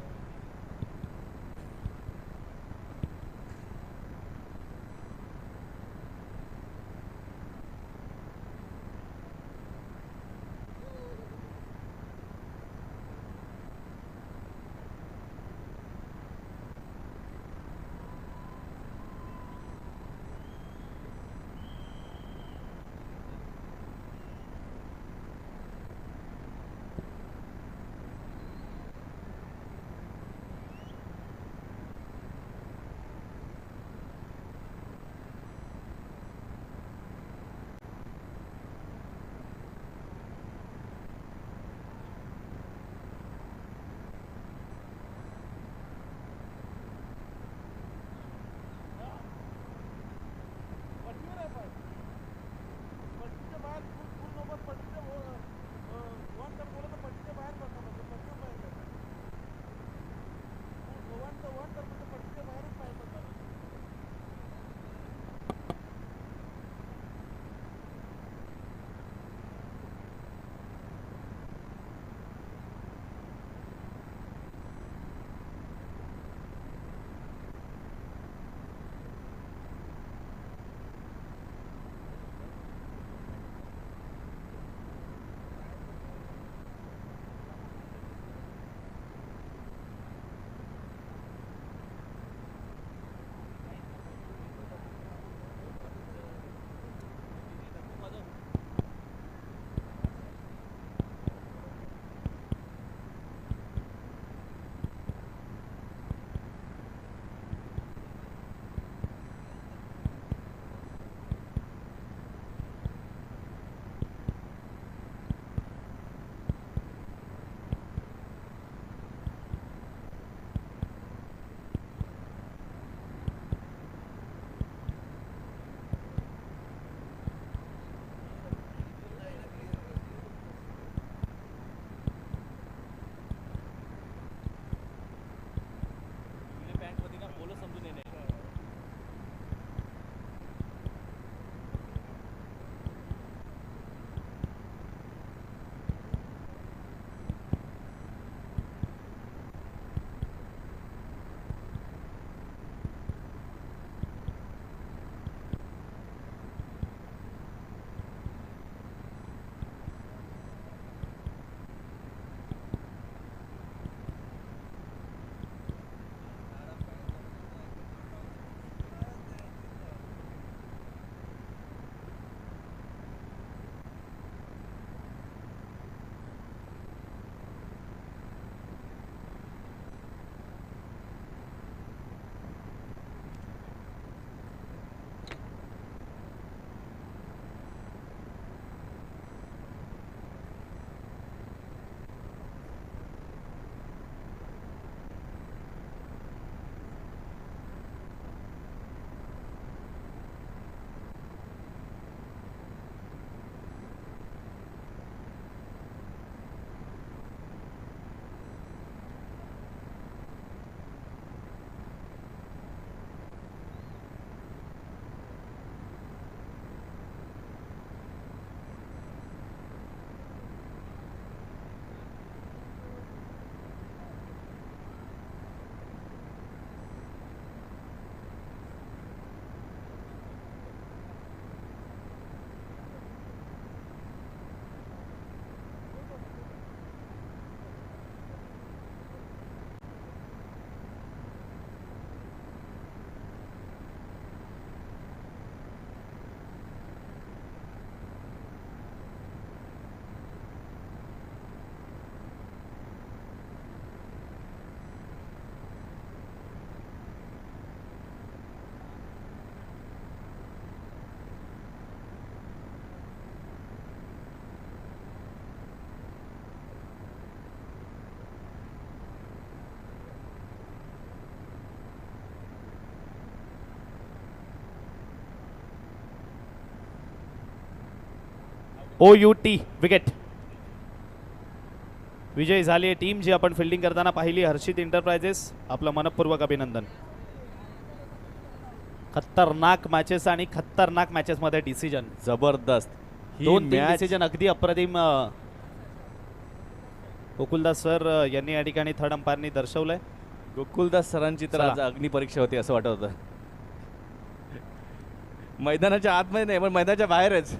OUT wicket. विजयी झाली आहे टीम जी आपण फिल्डिंग करताना पाहिली, हर्षित एंटरप्राइजेस. आपलं मनपूर्वक अभिनंदन. खतरनाक मॅचेस आणि खतरनाक मॅचेस मध्ये डिसिजन. जबरदस्त ही 2-3 match डिसिजन अगदी अप्रतिम. गोकुलदास सर यांनी या ठिकाणी थर्ड अंपायरनी दर्शवलंय. गोकुलदास सरांची तर चला. आज अग्निपरीक्षा होती असं वाटत होतं. मैदानाच्या आतमध्ये नाही पण मैदानाच्या बाहेरच.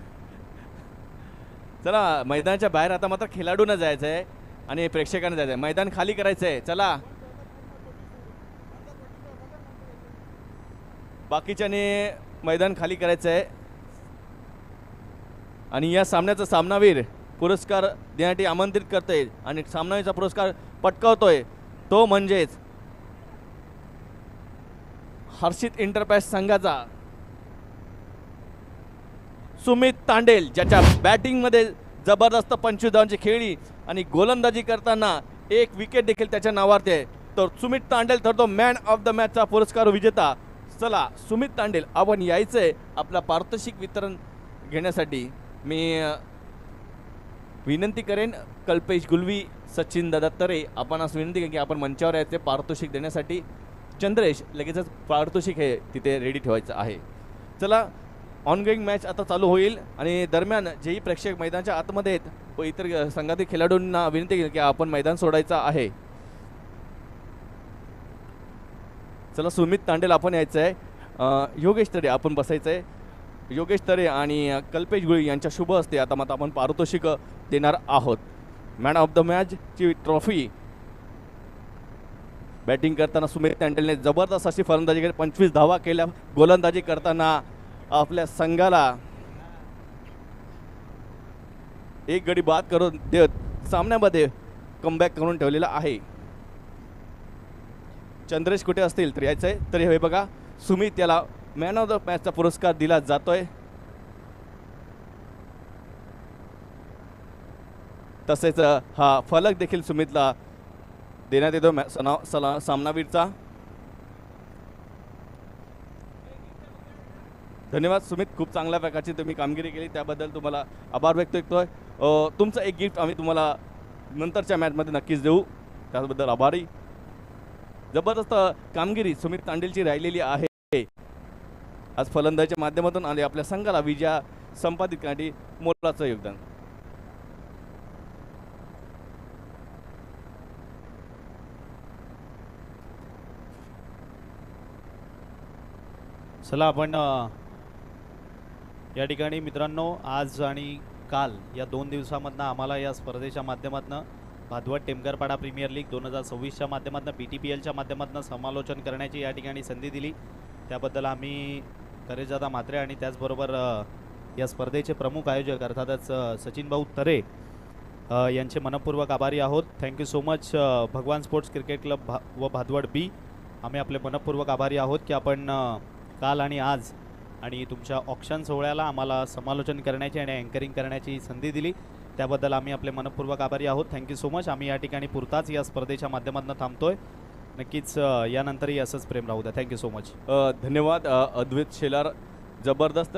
चला मैदानाच्या बाहेर आता मात्र खेळाडूंना जायचं आहे आणि प्रेक्षकांना जायचं आहे. मैदान खाली करायचं आहे. चला बाकीच्याने मैदान खाली करायचं आहे. आणि या सामन्याचा सामनावीर पुरस्कार देण्यासाठी आमंत्रित करतोय आणि सामनावीरचा पुरस्कार पटकावतोय तो म्हणजेच हर्षित एंटरप्राइज संघाचा सुमित तांडेल, ज्याच्या बॅटिंगमध्ये जबरदस्त 25 धावांची खेळी आणि गोलंदाजी करताना एक विकेट देखील त्याच्या नावावरती आहे. तर सुमित तांडेल ठरतो मॅन ऑफ द मॅचचा पुरस्कार विजेता. चला सुमित तांडेल आपण यायचंय आपला पारितोषिक वितरण घेण्यासाठी. मी विनंती करेन कल्पेश गुलवी, सचिन दादा तरे आपण असं विनंती करेन की आपण मंचावर यायचे पारितोषिक देण्यासाठी. चंद्रेश लगेचच पारितोषिक हे तिथे रेडी ठेवायचं आहे. चला ऑनगोईंग मॅच आता चालू होईल आणि दरम्यान जेही प्रेक्षक मैदानाच्या आतमध्ये आहेत व इतर संघातील खेळाडूंना विनंती केली की आपण मैदान सोडायचं आहे. चला सुमित तांडेल आपण यायचं आहे. योगेश तरे आपण बसायचं आहे. योगेश तरे आणि कल्पेश गुळी यांच्या शुभ हस्ते आता मात्र आपण पारितोषिक देणार आहोत. मॅन ऑफ द मॅचची ट्रॉफी बॅटिंग करताना सुमित तांडेलने जबरदस्त अशी फलंदाजी केली. 25 धावा केल्या. गोलंदाजी करताना आपल्या संघाला एक गडी बाद करून देत सामन्यामध्ये कमबॅक करून ठेवलेला आहे. चंद्रेश कुठे असतील तर यायचं आहे. तरी हे बघा सुमित याला मॅन ऑफ द मॅचचा पुरस्कार दिला जातोय. तसेच हा फलक देखील सुमितला देण्यात येतो सामनावीरचा. धन्यवाद सुमित, खूप चांगल्या प्रकारची तुम्ही कामगिरी केली त्याबद्दल तुम्हाला आभार व्यक्त करतोय. तुमचं एक गिफ्ट आम्ही तुम्हाला नंतरच्या मॅचमध्ये नक्कीच देऊ, त्याबद्दल आभारी. जबरदस्त कामगिरी सुमित तांडेलची राहिलेली आहे आज फलंदाजीच्या माध्यमातून आणि आपल्या संघाला विजय संपादित करण्यासाठी मोलाचं योगदान. चला आपण या ठिकाणी मित्रांनो आज आणि काल या 2 दिवसामधनं आम्हाला या स्पर्धेच्या माध्यमातून भादवड टेमघरपाडा प्रीमियर लीग 2026च्या माध्यमातून BTPLच्या माध्यमातून समालोचन करण्याची या ठिकाणी संधी दिली. त्याबद्दल आम्ही करेजादा म्हात्रे आणि त्याचबरोबर या स्पर्धेचे प्रमुख आयोजक अर्थातच सचिन भाऊ तरे यांचे मनपूर्वक आभारी आहोत. थँक्यू सो मच भगवान स्पोर्ट्स क्रिकेट क्लब व भादवड बी. आम्ही आपले मनपूर्वक आभारी आहोत की आपण काल आणि आज आणि तुमच्या ऑक्शन सोहळ्याला आम्हाला समालोचन करण्याची आणि अँकरिंग करण्याची संधी दिली. त्याबद्दल आम्ही आपले मनपूर्वक आभारी आहोत. Thank you so much. आम्ही या ठिकाणी पुरताच या स्पर्धेच्या माध्यमातून थांबतोय. नक्कीच यानंतरही असंच प्रेम राहू द्या. Thank you so much. धन्यवाद अद्वैत शेलार. जबरदस्त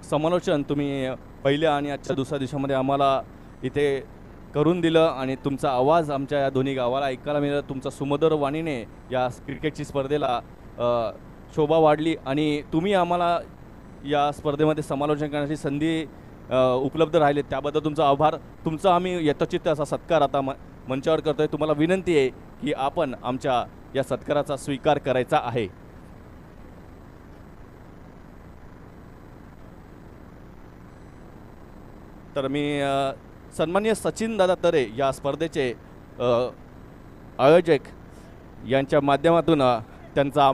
समालोचन तुम्ही पहिल्या आणि आजच्या दुसऱ्या दिवसामध्ये आम्हाला इथे करून दिलं आणि तुमचा आवाज आमच्या या दोन्ही गावाला ऐकायला मिळाला. तुमचा सुमधुर वाणीने या क्रिकेटची स्पर्धेला शोभा वाढली आणि तुम्ही आम्हाला या स्पर्धेमध्ये समालोचन करण्याची संधी उपलब्ध राहिले त्याबद्दल तुमचा आभार. तुमचा आम्ही यथोचित असा सत्कार आता मंचावर करतोय. तुम्हाला विनंती आहे की आपण आमच्या या सत्काराचा स्वीकार करायचा आहे. तर मी सन्माननीय सचिन दादा तरे या स्पर्धेचे आयोजक यांच्या माध्यमातून त्यांचा